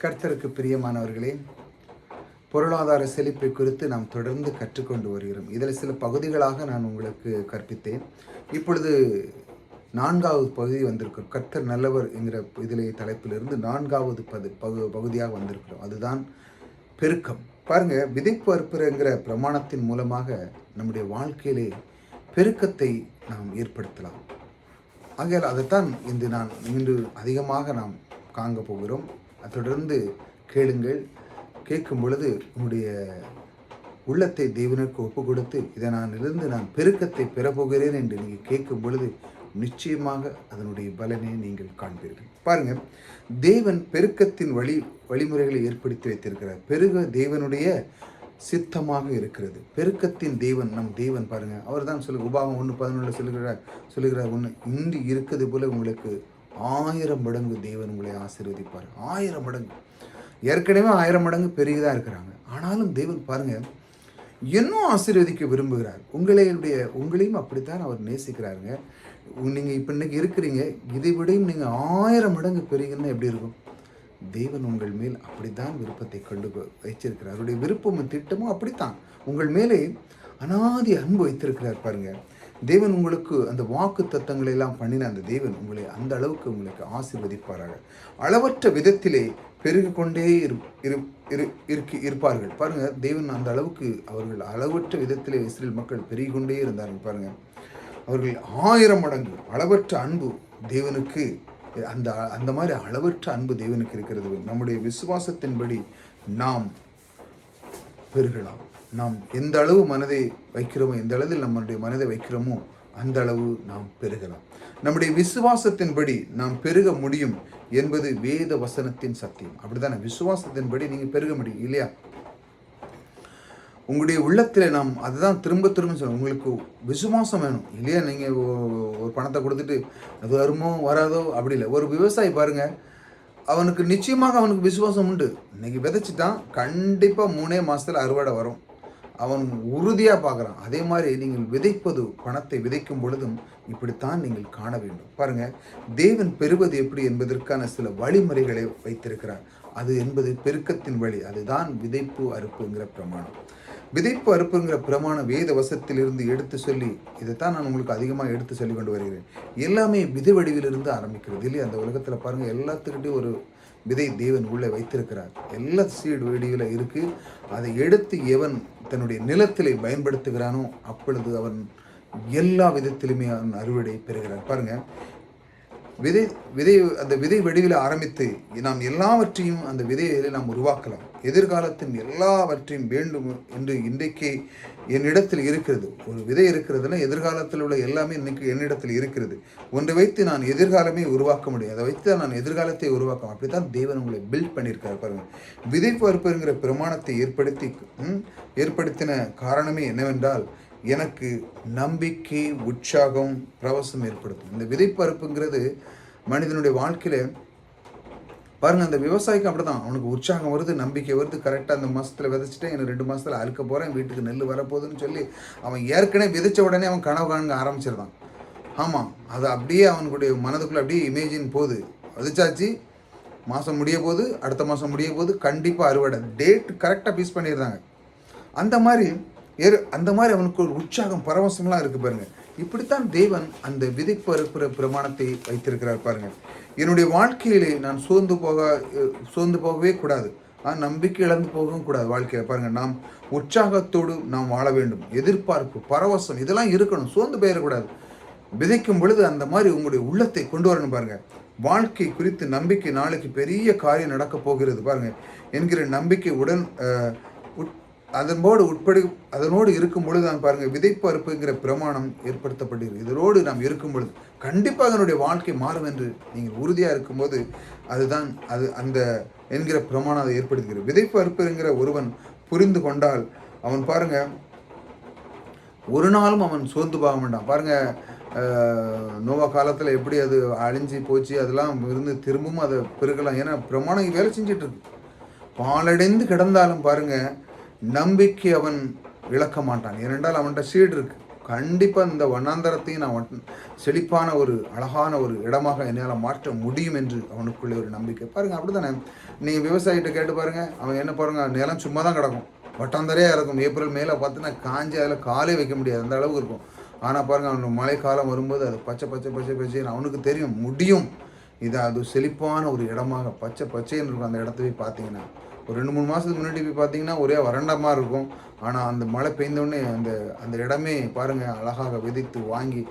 கர்த்தருக்கு பிரியமானவர்களே, பொருளாதார செழிப்பை குறித்து நாம் தொடர்ந்து கற்றுக்கொண்டு வருகிறோம். இதில் சில பகுதிகளாக நான் உங்களுக்கு கற்பித்தேன். இப்பொழுது 4வது பகுதி வந்திருக்கிறோம். கர்த்தர் நல்லவர் என்கிற இதிலே தலைப்பிலிருந்து 4வது பகுதியாக வந்திருக்கிறோம். அதுதான் பெருக்கம். பாருங்க, விதைப்பு அறுப்புங்கிற பிரமாணத்தின் மூலமாக நம்முடைய வாழ்க்கையிலே பெருக்கத்தை நாம் ஏற்படுத்தலாம். ஆகையால் அதைத்தான் இன்று அதிகமாக நாம் காண போகிறோம். தொடர்ந்து கேளுங்கள். கேட்கும் பொழுது உங்களுடைய உள்ளத்தை தேவனுக்கு ஒப்பு கொடுத்து நான் பெருக்கத்தை பெறப்போகிறேன் என்று நீங்கள் கேட்கும் பொழுது நிச்சயமாக அதனுடைய பலனை நீங்கள் காண்பீர்கள். பாருங்க, தேவன் பெருக்கத்தின் வழிமுறைகளை ஏற்படுத்தி வைத்திருக்கிறார். பெருக தேவனுடைய சித்தமாக இருக்கிறது. பெருக்கத்தின் தேவன் நம் தேவன். பாருங்க, அவர் தான் உபாகம் 1:11 சொல்லுகிறார் ஒன்று, இன்று இருக்கிறது போல உங்களுக்கு 1000 மடங்கு தேவன் உங்களை ஆசீர்வதிப்பார். 1000 மடங்கு. ஏற்கனவே 1000 மடங்கு பெருகிதான் இருக்கிறாங்க. ஆனாலும் தேவன் பாருங்க இன்னும் ஆசீர்வதிக்க விரும்புகிறார். உங்களையும் அப்படித்தான் அவர் நேசிக்கிறாருங்க. நீங்கள் இப்போ இன்னைக்கு இருக்கிறீங்க, இதை விடையும் நீங்கள் 1000 மடங்கு பெருகினா எப்படி இருக்கும்? தேவன் உங்கள் மேல் அப்படித்தான் விருப்பத்தை கொண்டு வைச்சிருக்கிறார். அவருடைய விருப்பமும் திட்டமும் அப்படித்தான் உங்கள் மேலே அனாதி அன்பு வைத்திருக்கிறார். பாருங்க, தேவன் உங்களுக்கு அந்த வாக்கு தத்தங்களை எல்லாம் பண்ணின அந்த தேவன் உங்களை அந்த அளவுக்கு உங்களுக்கு ஆசீர்வதிப்பாராக. அளவற்ற விதத்திலே பெருகி கொண்டே இருப்பார்கள். பாருங்க, தேவன் அந்த அளவுக்கு அவர்கள் அளவற்ற விதத்திலே இஸ்ரேல் மக்கள் பெருகி கொண்டே இருந்தார்கள். பாருங்க, அவர்கள் 1000 மடங்கு அளவற்ற அன்பு தேவனுக்கு, அந்த மாதிரி அளவற்ற அன்பு தேவனுக்கு இருக்கிறது. நம்முடைய விசுவாசத்தின்படி நாம் பெருகலாம். நாம் எந்த அளவு மனதை வைக்கிறோமோ, எந்த அளவில் நம்முடைய மனதை வைக்கிறோமோ அந்த அளவு நாம் பெருகலாம். நம்முடைய விசுவாசத்தின்படி நாம் பெருக முடியும் என்பது வேத வசனத்தின் சத்தியம். அப்படித்தானே? விசுவாசத்தின்படி நீங்கள் பெருக முடியும் இல்லையா? உங்களுடைய உள்ளத்தில் நாம் அதுதான் திரும்ப சொல்லுவோம். உங்களுக்கு விசுவாசம் வேணும் இல்லையா? நீங்கள் ஒரு பணத்தை கொடுத்துட்டு அது வருமோ வராதோ அப்படி இல்லை. ஒரு விவசாயி பாருங்க, அவனுக்கு நிச்சயமாக அவனுக்கு விசுவாசம் உண்டு. இன்னைக்கு விதைச்சிட்டான், கண்டிப்பாக 3 மாதத்தில் அறுவடை வரும். அவன் உறுதியாக பார்க்குறான். அதே மாதிரி நீங்கள் விதைப்பது, பணத்தை விதைக்கும் பொழுதும் இப்படித்தான் நீங்கள் காண வேண்டும். பாருங்கள், தேவன் பெறுவது எப்படி என்பதற்கான சில வழிமுறைகளை வைத்திருக்கிறார். அது என்பது பெருக்கத்தின் வழி. அதுதான் விதைப்பு அறுப்புங்கிற பிரமாணம். விதைப்பு அறுப்புங்கிற பிரமாணம் வேத வசத்திலிருந்து எடுத்து சொல்லி, இதைத்தான் நான் உங்களுக்கு அதிகமாக எடுத்து சொல்லி கொண்டு வருகிறேன். எல்லாமே விதை வடிவிலிருந்து ஆரம்பிக்கிறது இல்லையா? அந்த உலகத்தில் பாருங்கள், எல்லாத்துக்கிட்டையும் ஒரு விதை தேவன் உள்ளே வைத்திருக்கிறார். எல்லா சீடு வடிவில் இருக்குது. அதை எடுத்து எவன் தன்னுடைய நிலத்திலே பயன்படுத்துகிறானோ அப்பொழுது அவன் எல்லா விதத்திலுமே அவன் அறுவடை பெறுகிறான். பாருங்கள், அந்த விதை வடிவில் ஆரம்பித்து நாம் எல்லாவற்றையும் அந்த விதையை நாம் உருவாக்கலாம். எதிர்காலத்தின் எல்லாவற்றையும் வேண்டும் என்று இன்றைக்கே என்னிடத்தில் இருக்கிறது. ஒரு விதை இருக்கிறதுனா எதிர்காலத்தில் உள்ள எல்லாமே இன்னைக்கு என்னிடத்தில் இருக்கிறது. ஒன்றை வைத்து நான் எதிர்காலமே உருவாக்க முடியும். அதை வைத்து தான் நான் எதிர்காலத்தை உருவாக்கலாம். அப்படித்தான் தேவன் உங்களை பில்ட் பண்ணியிருக்காரு. பாருங்கள், விதைப்பு அறுப்புங்கிற பிரமாணத்தை ஏற்படுத்தின காரணமே என்னவென்றால், எனக்கு நம்பிக்கை, உற்சாகம், பிரவசம் ஏற்படுத்தும். இந்த விதைப்பு அறுப்புங்கிறது மனிதனுடைய வாழ்க்கையில் பாருங்கள், அந்த விவசாயிக்கு அப்படி தான். அவனுக்கு உற்சாகம் வருது, நம்பிக்கை வருது. கரெக்டாக அந்த மாதத்தில் விதைச்சிட்டேன், இன்னும் 2 மாதத்தில் அறுக்க போகிறேன், வீட்டுக்கு நெல் வரப்போகுதுன்னு சொல்லி அவன் ஏற்கனவே விதைச்ச உடனே அவன் கனவு காண ஆரம்பிச்சிருந்தான். ஆமாம், அது அப்படியே அவனுடைய மனதுக்குள்ளே அப்படியே இமேஜின் போகுது. விதைச்சாச்சு, மாதம் முடிய போகுது, அடுத்த மாதம் முடிய போகுது, கண்டிப்பாக அறுவடை டேட் கரெக்டாக பீஸ் பண்ணிடுறாங்க. அந்த மாதிரி அவனுக்கு ஒரு உற்சாகம், பரவசம்லாம் இருக்குது. பாருங்கள், இப்படித்தான் தேவன் அந்த விதைப்பு அறுப்புற பிரமாணத்தை வைத்திருக்கிறார். பாருங்கள், என்னுடைய வாழ்க்கையிலே நான் சோர்ந்து போகவே கூடாது. நம்பிக்கை இழந்து போகவும் கூடாது வாழ்க்கையில். பாருங்கள், நாம் உற்சாகத்தோடு நாம் வாழ வேண்டும். எதிர்பார்ப்பு, பரவசம் இதெல்லாம் இருக்கணும். சோர்ந்து போயிடக்கூடாது. விதைக்கும் பொழுது அந்த மாதிரி உங்களுடைய உள்ளத்தை கொண்டு வரணும். பாருங்கள், வாழ்க்கை குறித்து நம்பிக்கை, நாளைக்கு பெரிய காரியம் நடக்க போகிறது பாருங்கள் என்கிற நம்பிக்கை அதனோடு இருக்கும் பொழுது தான் பாருங்கள் விதைப்பு அறுப்புங்கிற பிரமாணம் ஏற்படுத்தப்படுகிறது. இதனோடு நாம் இருக்கும் பொழுது கண்டிப்பாக அதனுடைய வாழ்க்கை மாறும் என்று நீங்கள் உறுதியாக இருக்கும்போது அதுதான் அந்த என்கிற பிரமாணம் அதை ஏற்படுத்துகிறது. விதைப்பு அறுப்புங்கிற ஒருவன் புரிந்து கொண்டால் அவன் பாருங்கள் ஒரு நாளும் அவன் சோர்ந்து போக மாட்டான். பாருங்கள், நோவா காலத்தில் எப்படி அது அழிஞ்சு போச்சு, அதெல்லாம் இருந்து திரும்பவும் அதை பெருக்கலாம். ஏன்னா பிரமாணம் வேலை செஞ்சிட்டு இருக்கு. பாலடைந்து கிடந்தாலும் பாருங்கள் நம்பிக்கை அவன் இழக்க மாட்டான். ஏனென்றால் அவன்கிட்ட சீடு இருக்கு. கண்டிப்பாக இந்த வண்ணாந்தரத்தையும் நான் செழிப்பான ஒரு அழகான ஒரு இடமாக என்னால் மாற்ற முடியும் என்று அவனுக்குள்ளே ஒரு நம்பிக்கை. பாருங்கள், அப்படி தானே நீங்கள் விவசாயிகிட்ட கேட்டு பாருங்கள், அவன் என்ன பாருங்கள், நிலம் சும்மா தான் கிடக்கும், வட்டாந்தரையாக இருக்கும். ஏப்ரல் மேலே பார்த்தீங்கன்னா காஞ்சி அதில் காலே வைக்க முடியாது, அந்த அளவுக்கு இருக்கும். ஆனால் பாருங்கள், அவனுக்கு மழைக்காலம் வரும்போது அது பச்சை பச்சை பச்சை பச்சைன்னு அவனுக்கு தெரியும் முடியும். இது அது செழிப்பான ஒரு இடமாக பச்சை பச்சைன்னு இருக்கும். அந்த இடத்த போய் பார்த்தீங்கன்னா ஒரு 2-3 மாதத்துக்கு முன்னாடி போய் பார்த்தீங்கன்னா ஒரே வறண்டமாக இருக்கும். ஆனால் அந்த மழை பெய்ந்தோடனே அந்த அந்த இடமே பாருங்கள் அழகாக விதைத்து வாங்கி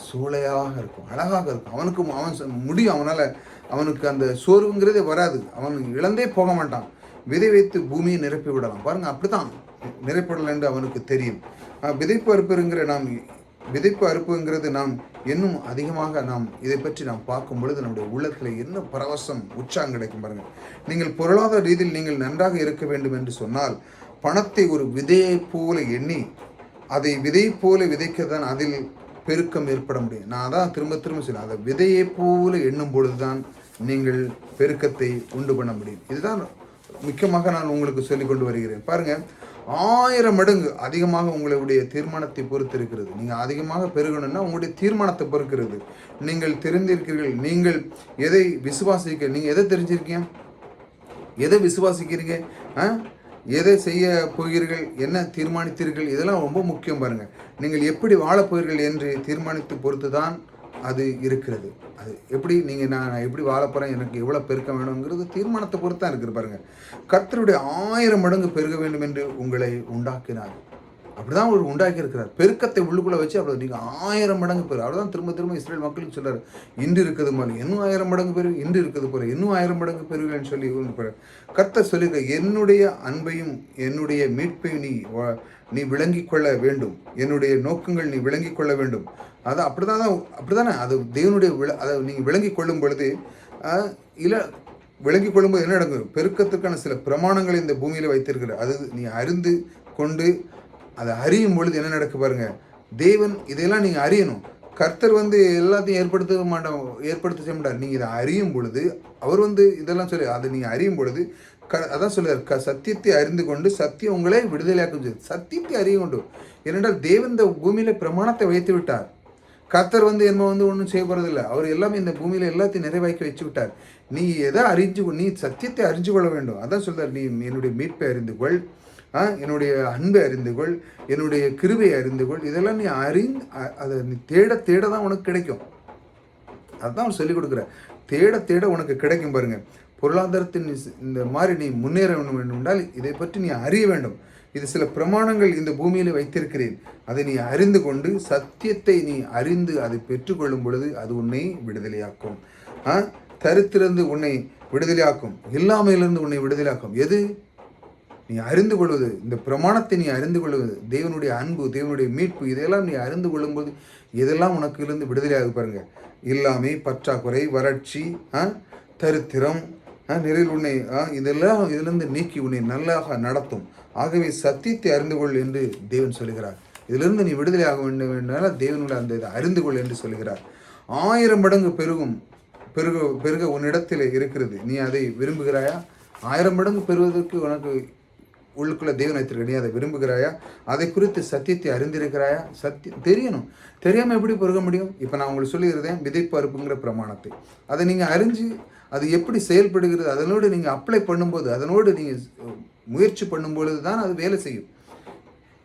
சூளையாக இருக்கும், அழகாக இருக்கும். அவனுக்கும் அவன் முடியும், அவனால் அவனுக்கு அந்த சோர்வுங்கிறதே வராது. அவன் இழந்தே போக மாட்டான். விதை வைத்து பூமியை நிரப்பி விடலாம். பாருங்கள், அப்படி தான் நிரப்பிடலாம் என்று அவனுக்கு தெரியும். விதைப்பு அறுப்புங்கிறது நாம் இன்னும் அதிகமாக நாம் இதை பற்றி நாம் பார்க்கும் பொழுது நம்முடைய உள்ளத்தில் என்ன பரவசம் உற்சாகம் கிடைக்கும். பாருங்கள், நீங்கள் பொருளாதார ரீதியில் நீங்கள் நன்றாக இருக்க வேண்டும் என்று சொன்னால் பணத்தை ஒரு விதையை போல எண்ணி அதை விதை போல விதைக்க தான் அதில் பெருக்கம் ஏற்பட முடியும். நான் அதான் திரும்ப திரும்ப சொல்ல, அதை விதையை போல எண்ணும் பொழுது தான் நீங்கள் பெருக்கத்தை உண்டு பண்ண முடியும். இதுதான் முக்கியமாக நான் உங்களுக்கு சொல்லிக் கொண்டு வருகிறேன். பாருங்கள், 1000 மடங்கு அதிகமாக உங்களுடைய தீர்மானத்தை பொறுத்து இருக்கிறது. நீங்கள் அதிகமாக பெருகணும்னா உங்களுடைய தீர்மானத்தை பொறுக்கிறது. நீங்கள் தெரிந்திருக்கிறீர்கள், நீங்கள் எதை விசுவாசிக்க, நீங்கள் எதை தெரிஞ்சிருக்கீங்க, எதை விசுவாசிக்கிறீங்க, எதை செய்ய போகிறீர்கள், என்ன தீர்மானித்தீர்கள், இதெல்லாம் ரொம்ப முக்கியம். பாருங்கள், நீங்கள் எப்படி வாழப்போகிறீர்கள் என்று தீர்மானித்து பொறுத்து தான் அது இருக்கிறது. அது எப்படி நீங்கள் நான் எப்படி வாழப்போகிறேன், எனக்கு எவ்வளோ பெருக்க வேணுங்கிறது தீர்மானத்தை பொறுத்து தான் இருக்குது. பாருங்கள், கர்த்தருடைய 1000 மடங்கு பெருக வேண்டும் என்று உங்களை உண்டாக்கினார். அப்படி தான் அவர் உண்டாக்கி இருக்கிறார். பெருக்கத்தை உள்ளுக்குள்ளே வச்சு அவ்வளோ நீங்கள் 1000 மடங்கு பெரு. அவர் தான் திரும்ப திரும்ப இஸ்ரேல் மக்களுக்கு சொல்கிறார், இன்று இருக்குது போல இன்னும் 1000 மடங்கு பெரு, இன்று இருக்குது போல இன்னும் 1000 மடங்கு பெருகன்னு சொல்லி கர்த்தர் சொல்லியிருக்க, என்னுடைய அன்பையும் என்னுடைய மீட்பையும் நீ விளங்கி கொள்ள வேண்டும், என்னுடைய நோக்கங்கள் நீ விளங்கி கொள்ள வேண்டும். அது அப்படிதானே அது தேவனுடைய அதை நீங்கள் விளங்கி கொள்ளும் பொழுது இல்லை விளங்கி கொள்ளும்போது என்ன நடக்கும், பெருக்கத்துக்கான சில பிரமாணங்களை இந்த பூமியில் வைத்திருக்கிற அது நீ அறிந்து கொண்டு அதை அறியும் பொழுது என்ன நடக்க பாருங்க, தேவன் இதையெல்லாம் நீங்கள் அறியணும். கர்த்தர் எல்லாத்தையும் ஏற்படுத்த செய்ய மாட்டார். நீங்கள் இதை அறியும் பொழுது அவர் இதெல்லாம் சொல்லி அதை நீங்கள் அறியும் பொழுது அதான் சொல்லுவார், சத்தியத்தை அறிந்து கொண்டு சத்தியம் உங்களை விடுதலையாக்கும். சத்தியத்தை அறிய கொண்டு, ஏனென்றால் தேவன் இந்த பூமியில பிரமாணத்தை வைத்து விட்டார். கர்த்தர் என்ன ஒன்றும் செய்ய போறதில்லை. அவர் எல்லாமே இந்த பூமியில எல்லாத்தையும் நிறைவாக்கி வச்சு விட்டார். நீ எதை நீ சத்தியத்தை அறிஞ்சு கொள்ள வேண்டும். அதான் சொல்றார், நீ என்னுடைய மீட்பை அறிந்து கொள், என்னுடைய அன்பை அறிந்து கொள், என்னுடைய கிருபையை அறிந்து கொள். இதெல்லாம் நீ அதை நீ தேட தான் உனக்கு கிடைக்கும். அதுதான் அவர் சொல்லிக் கொடுக்குற, தேட உனக்கு கிடைக்கும். பாருங்க, பொருளாதாரத்தின் இந்த மாதிரி நீ முன்னேற வேண்டும் என்றால் இதை பற்றி நீ அறிய வேண்டும். இது சில பிரமாணங்கள் இந்த பூமியில் வைத்திருக்கிறேன், அதை நீ அறிந்து கொண்டு சத்தியத்தை நீ அறிந்து அதை பெற்றுக்கொள்ளும் பொழுது அது உன்னை விடுதலையாக்கும். தரித்திலிருந்து உன்னை விடுதலையாக்கும், இல்லாமையிலிருந்து உன்னை விடுதலையாக்கும். எது நீ அறிந்து கொள்வது, இந்த பிரமாணத்தை நீ அறிந்து கொள்வது, தேவனுடைய அன்பு, தேவனுடைய மீட்பு, இதெல்லாம் நீ அறிந்து கொள்ளும்போது இதெல்லாம் உனக்கு இருந்து விடுதலையாக. பாருங்க, இல்லாமை, பற்றாக்குறை, வறட்சி, தரித்திரம், நிறையில் உன்னை இதெல்லாம் இதிலிருந்து நீக்கி உன்னை நல்லாக நடத்தும். ஆகவே சத்தியத்தை அறிந்து கொள் என்று தேவன் சொல்கிறார். இதிலிருந்து நீ விடுதலையாக வேண்டும் என்றால் தேவனுடைய அந்த இதை அறிந்து கொள் என்று சொல்கிறார். 1000 மடங்கு பெருக உன்னிடத்தில் இருக்கிறது. நீ அதை விரும்புகிறாயா? 1000 மடங்கு பெறுவதற்கு உனக்கு உள்ளுக்குள்ள தேவன் வைத்திருக்க, நீ அதை விரும்புகிறாயா? அதை குறித்து சத்தியத்தை அறிந்திருக்கிறாயா? சத்தியம் தெரியணும். தெரியாமல் எப்படி பெருக முடியும்? இப்போ நான் உங்களுக்கு சொல்லியிருந்தேன் விதைப்பு அறுப்புங்கிற பிரமாணத்தை. அதை நீங்கள் அறிஞ்சு அது எப்படி செயல்படுகிறது, அதனோடு நீங்கள் அப்ளை பண்ணும்போது, அதனோடு நீங்கள் முயற்சி பண்ணும்பொழுது தான் அது வேலை செய்யும்.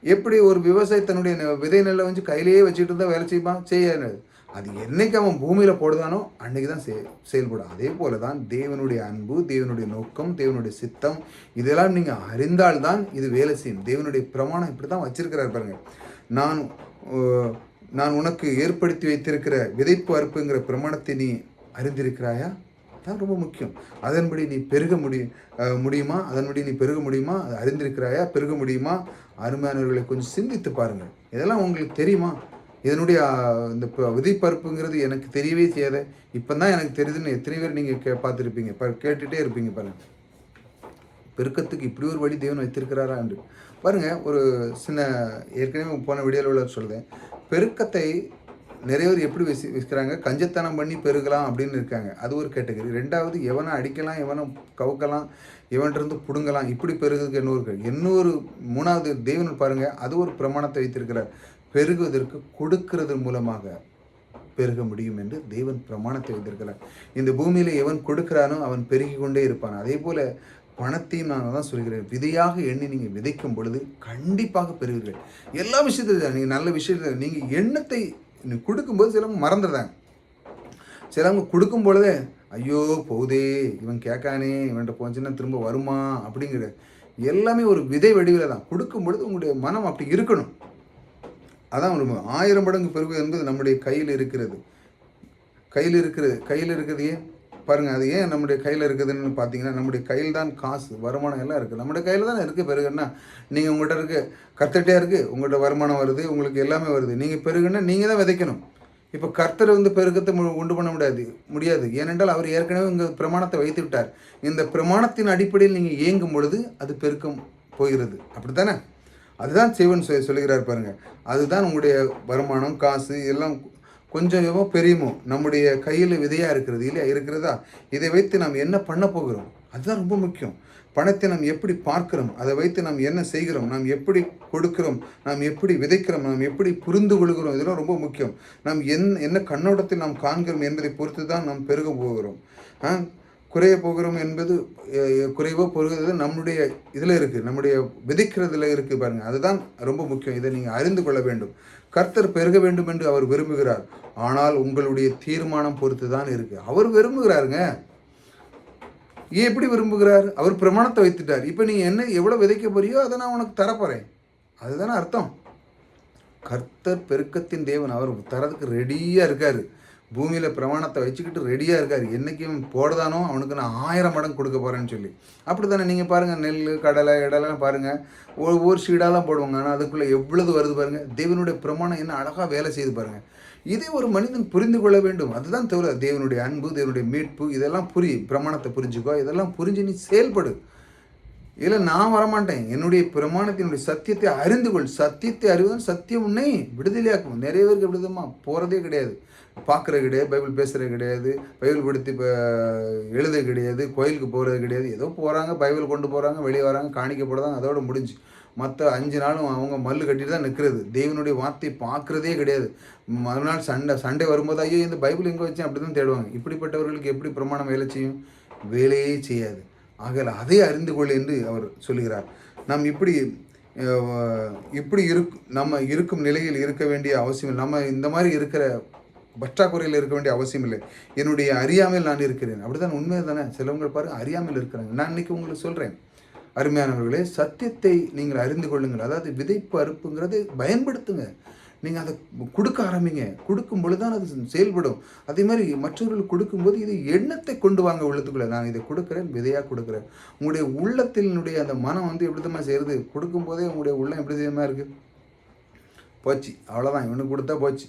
எப்படி ஒரு விவசாயி தன்னுடைய விதை நெல்லை கையிலேயே வச்சுட்டு இருந்தால் வேலை செய்யாது. அது என்னைக்கு அவன் பூமியில் போடுதானோ அன்னைக்கு தான் செயல்படும். அதே போல தான் தேவனுடைய அன்பு, தேவனுடைய நோக்கம், தேவனுடைய சித்தம், இதெல்லாம் நீங்கள் அறிந்தால்தான் இது வேலை செய்யும். தேவனுடைய பிரமாணம் இப்படி தான் வச்சிருக்கிறார். பாருங்க, நான் உனக்கு ஏற்படுத்தி வைத்திருக்கிற விதைப்பு அறுப்புங்கிற பிரமாணத்தை நீ அறிந்திருக்கிறாயா? தான் ரொம்ப முக்கியம். அதன்படி நீ பெருக முடியுமா? அதன்படி நீ பெருக முடியுமா? அதை அறிந்திருக்கிறாயா? பெருக முடியுமா? அருமையானவர்களை கொஞ்சம் சிந்தித்து பாருங்கள். இதெல்லாம் உங்களுக்கு தெரியுமா? இதனுடைய இந்த விதைப்பருப்புங்கிறது எனக்கு தெரியவே செய்யாத, இப்போ தான் எனக்கு தெரியுதுன்னு எத்தனை பேர் நீங்கள் பார்த்துருப்பீங்க, கேட்டுகிட்டே இருப்பீங்க. பாருங்கள், பெருக்கத்துக்கு இப்படி ஒரு வழி தேவன் வைத்திருக்கிறாரா என்று பாருங்கள். ஒரு சின்ன ஏற்கனவே போன வீடியோவில் சொல்லுதேன், பெருக்கத்தை நிறைய பேர் எப்படி வைக்கிறாங்க, கஞ்சத்தனம் பண்ணி பெருகலாம் அப்படின்னு இருக்காங்க. அது ஒரு கேட்டகரி. ரெண்டாவது, எவனை அடிக்கலாம், எவனை கவுக்கலாம், எவன்கிட்ட பிடுங்கலாம், இப்படி பெருகுதுக்கு இன்னொரு மூணாவது தேவன் பாருங்கள், அது ஒரு பிரமாணத்தை வைத்திருக்கிறார். பெருகுவதற்கு கொடுக்கிறது மூலமாக பெருக முடியும் என்று தேவன் பிரமாணத்தை வைத்திருக்கிறார். இந்த பூமியில எவன் கொடுக்கிறானோ அவன் பெருகி கொண்டே இருப்பான். அதே போல பணத்தையும் நான் தான் சொல்கிறேன், விதையாக எண்ணி நீங்கள் விதைக்கும் பொழுது கண்டிப்பாக பெறுவீர்கள். எல்லா விஷயத்தையும் நீங்கள் நல்ல விஷயத்தில் நீங்கள் எண்ணத்தை கொடுக்கும்போது சிலவங்க மறந்துடுறாங்க. சிலவங்க கொடுக்கும் பொழுதே ஐயோ போதே, இவன் கேட்கானே, இவன்கிட்ட போச்சுன்னா திரும்ப வருமா அப்படிங்கிற எல்லாமே ஒரு விதை வடிவில் தான். கொடுக்கும் பொழுது உங்களுடைய மனம் அப்படி இருக்கணும். அதான் ஒரு 1000 மடங்கு பெருகு என்பது நம்முடைய கையில் இருக்கிறது. கையில் இருக்கிறது ஏன் பாருங்கள், அது ஏன் நம்முடைய கையில் இருக்குதுன்னு பார்த்தீங்கன்னா, நம்முடைய கையில் தான் காசு வருமானம் எல்லாம் இருக்குது. நம்முடைய கையில் தான் இருக்குது. பெருகுன்னா நீங்கள் உங்கள்கிட்ட இருக்க கர்த்தர்கிட்டே இருக்குது, உங்கள்கிட்ட வருமானம் வருது, உங்களுக்கு எல்லாமே வருது. நீங்கள் பெருகுன்னா நீங்கள் தான் விதைக்கணும். இப்போ கர்த்தர் பெருக்கத்தை உண்டு பண்ண முடியாது. ஏனென்றால் அவர் ஏற்கனவே உங்கள் பிரமாணத்தை வைத்து விட்டார். இந்த பிரமாணத்தின் அடிப்படையில் நீங்கள் இயங்கும் பொழுது அது பெருக்கம் போகிறது. அப்படி தானே? அதுதான் சிவன் சொல்லுகிறார் பாருங்கள். அதுதான் உங்களுடைய வருமானம், காசு எல்லாம் கொஞ்சமோ பெரியமோ நம்முடைய கையில் விதையாக இருக்கிறது இல்லையா, இருக்கிறதா? இதை வைத்து நாம் என்ன பண்ண போகிறோம், அதுதான் ரொம்ப முக்கியம். பணத்தை நாம் எப்படி பார்க்கிறோம், அதை வைத்து நாம் என்ன செய்கிறோம், நாம் எப்படி கொடுக்கிறோம், நாம் எப்படி விதைக்கிறோம், நாம் எப்படி புரிந்து கொள்கிறோம், இதெல்லாம் ரொம்ப முக்கியம். நாம் என்ன கண்ணோட்டத்தில் நாம் காண்கிறோம் என்பதை பொறுத்து தான் நாம் பெருக போகிறோம். குறைய போகிறோம் என்பது குறைவோ பொறுகிறது நம்முடைய இதில் இருக்குது, நம்முடைய விதைக்கிறதுல இருக்குது பாருங்கள். அதுதான் ரொம்ப முக்கியம். இதை நீங்கள் அறிந்து கொள்ள வேண்டும். கர்த்தர் பெருக வேண்டும் என்று அவர் விரும்புகிறார். ஆனால் உங்களுடைய தீர்மானம் பொறுத்து தான் இருக்குது. அவர் விரும்புகிறாருங்க. எப்படி விரும்புகிறார்? அவர் பிரமாணத்தை வைத்துட்டார். இப்போ நீ என்ன எவ்வளோ விதைக்க போறியோ அதை நான் உனக்கு தரப்போகிறேன். அதுதானே அர்த்தம். கர்த்தர் பெருக்கத்தின் தேவன். அவர் தரதுக்கு ரெடியாக இருக்கார். பூமியில் பிரமாணத்தை வச்சுக்கிட்டு ரெடியாக இருக்கார். என்றைக்கும் போடுதானோ அவனுக்கு நான் 1000 மடங்கு கொடுக்க போகிறேன்னு சொல்லி. அப்படி தானே? நீங்கள் பாருங்கள், நெல், கடலை, இடலாம் பாருங்கள், ஒவ்வொரு சீடாலாம் போடுவாங்க. ஆனால் அதுக்குள்ளே எவ்வளவு வருது பாருங்கள். தேவனுடைய பிரமாணம் என்ன அழகாக வேலை செய்து பாருங்கள். இதை ஒரு மனிதன் புரிந்து கொள்ள வேண்டும். அதுதான் தவிர தேவனுடைய அன்பு, தேவனுடைய மீட்பு, இதெல்லாம் பிரமாணத்தை புரிஞ்சுக்கோ, இதெல்லாம் புரிஞ்சு நீ செயல்படு. இல்லை நான் வரமாட்டேன், என்னுடைய பிரமாணத்தினுடைய சத்தியத்தை அறிந்து கொள். சத்தியத்தை அறிவதும் சத்தியம் உன்னை விடுதலையாக்கும். நிறைய பேருக்கு விடுதமா போகிறதே கிடையாது. பார்க்குறது கிடையாது, பைபிள் பேசுகிறது கிடையாது, பைபிள் படுத்தி எழுத கிடையாது, கோயிலுக்கு போகிறது கிடையாது. ஏதோ போகிறாங்க, பைபிள் கொண்டு போகிறாங்க, வெளியே வராங்க, காணிக்க போடுறாங்க, அதோட முடிஞ்சு. மற்ற 5 நாளும் அவங்க மல்லு கட்டிட்டு தான் நிற்கிறது. தேவனுடைய வார்த்தை பார்க்குறதே கிடையாது. மறுநாள் சண்டே வரும்போது ஐயோ இந்த பைபிள் எங்கே வச்சேன் அப்படி தான் தேடுவாங்க. இப்படிப்பட்டவர்களுக்கு எப்படி பிரமாணம் வேலை செய்யும்? வேலையே செய்யாது. ஆகல அதை அறிந்து கொள் என்று அவர் சொல்லுகிறார். நாம் இப்படி நம்ம இருக்கும் நிலையில் இருக்க வேண்டிய அவசியம் இல்லை. நம்ம இந்த மாதிரி இருக்கிற பற்றாக்குறையில் இருக்க வேண்டிய அவசியம் இல்லை. என்னுடைய அறியாமையில் நான் இருக்கிறேன். அப்படிதான் உண்மை தானே? சிலவங்க பாருங்கள் அறியாமையில் இருக்கிறாங்க. நான் இன்னைக்கு உங்களுக்கு சொல்கிறேன், அருமையானவர்களே, சத்தியத்தை நீங்கள் அறிந்து கொள்ளுங்கள். அதாவது விதைப்பு அறுப்புங்கிறதை பயன்படுத்துங்க. நீங்கள் அதை கொடுக்க ஆரம்பிங்க. கொடுக்கும் பொழுது தான் அது செயல்படும். அதே மாதிரி மற்றவர்களுக்கு கொடுக்கும்போது இது எண்ணத்தை கொண்டு வாங்க உள்ளத்துக்குள்ளே. நான் இதை கொடுக்குறேன், விதையாக கொடுக்குறேன். உங்களுடைய உள்ளத்தினுடைய அந்த மனம் எப்படிதமாக செய்கிறது? கொடுக்கும்போதே உங்களுடைய உள்ளம் எப்படி செய்யமாக இருக்குது? போச்சு, அவ்வளோதான், இவனுக்கு கொடுத்தா போச்சு.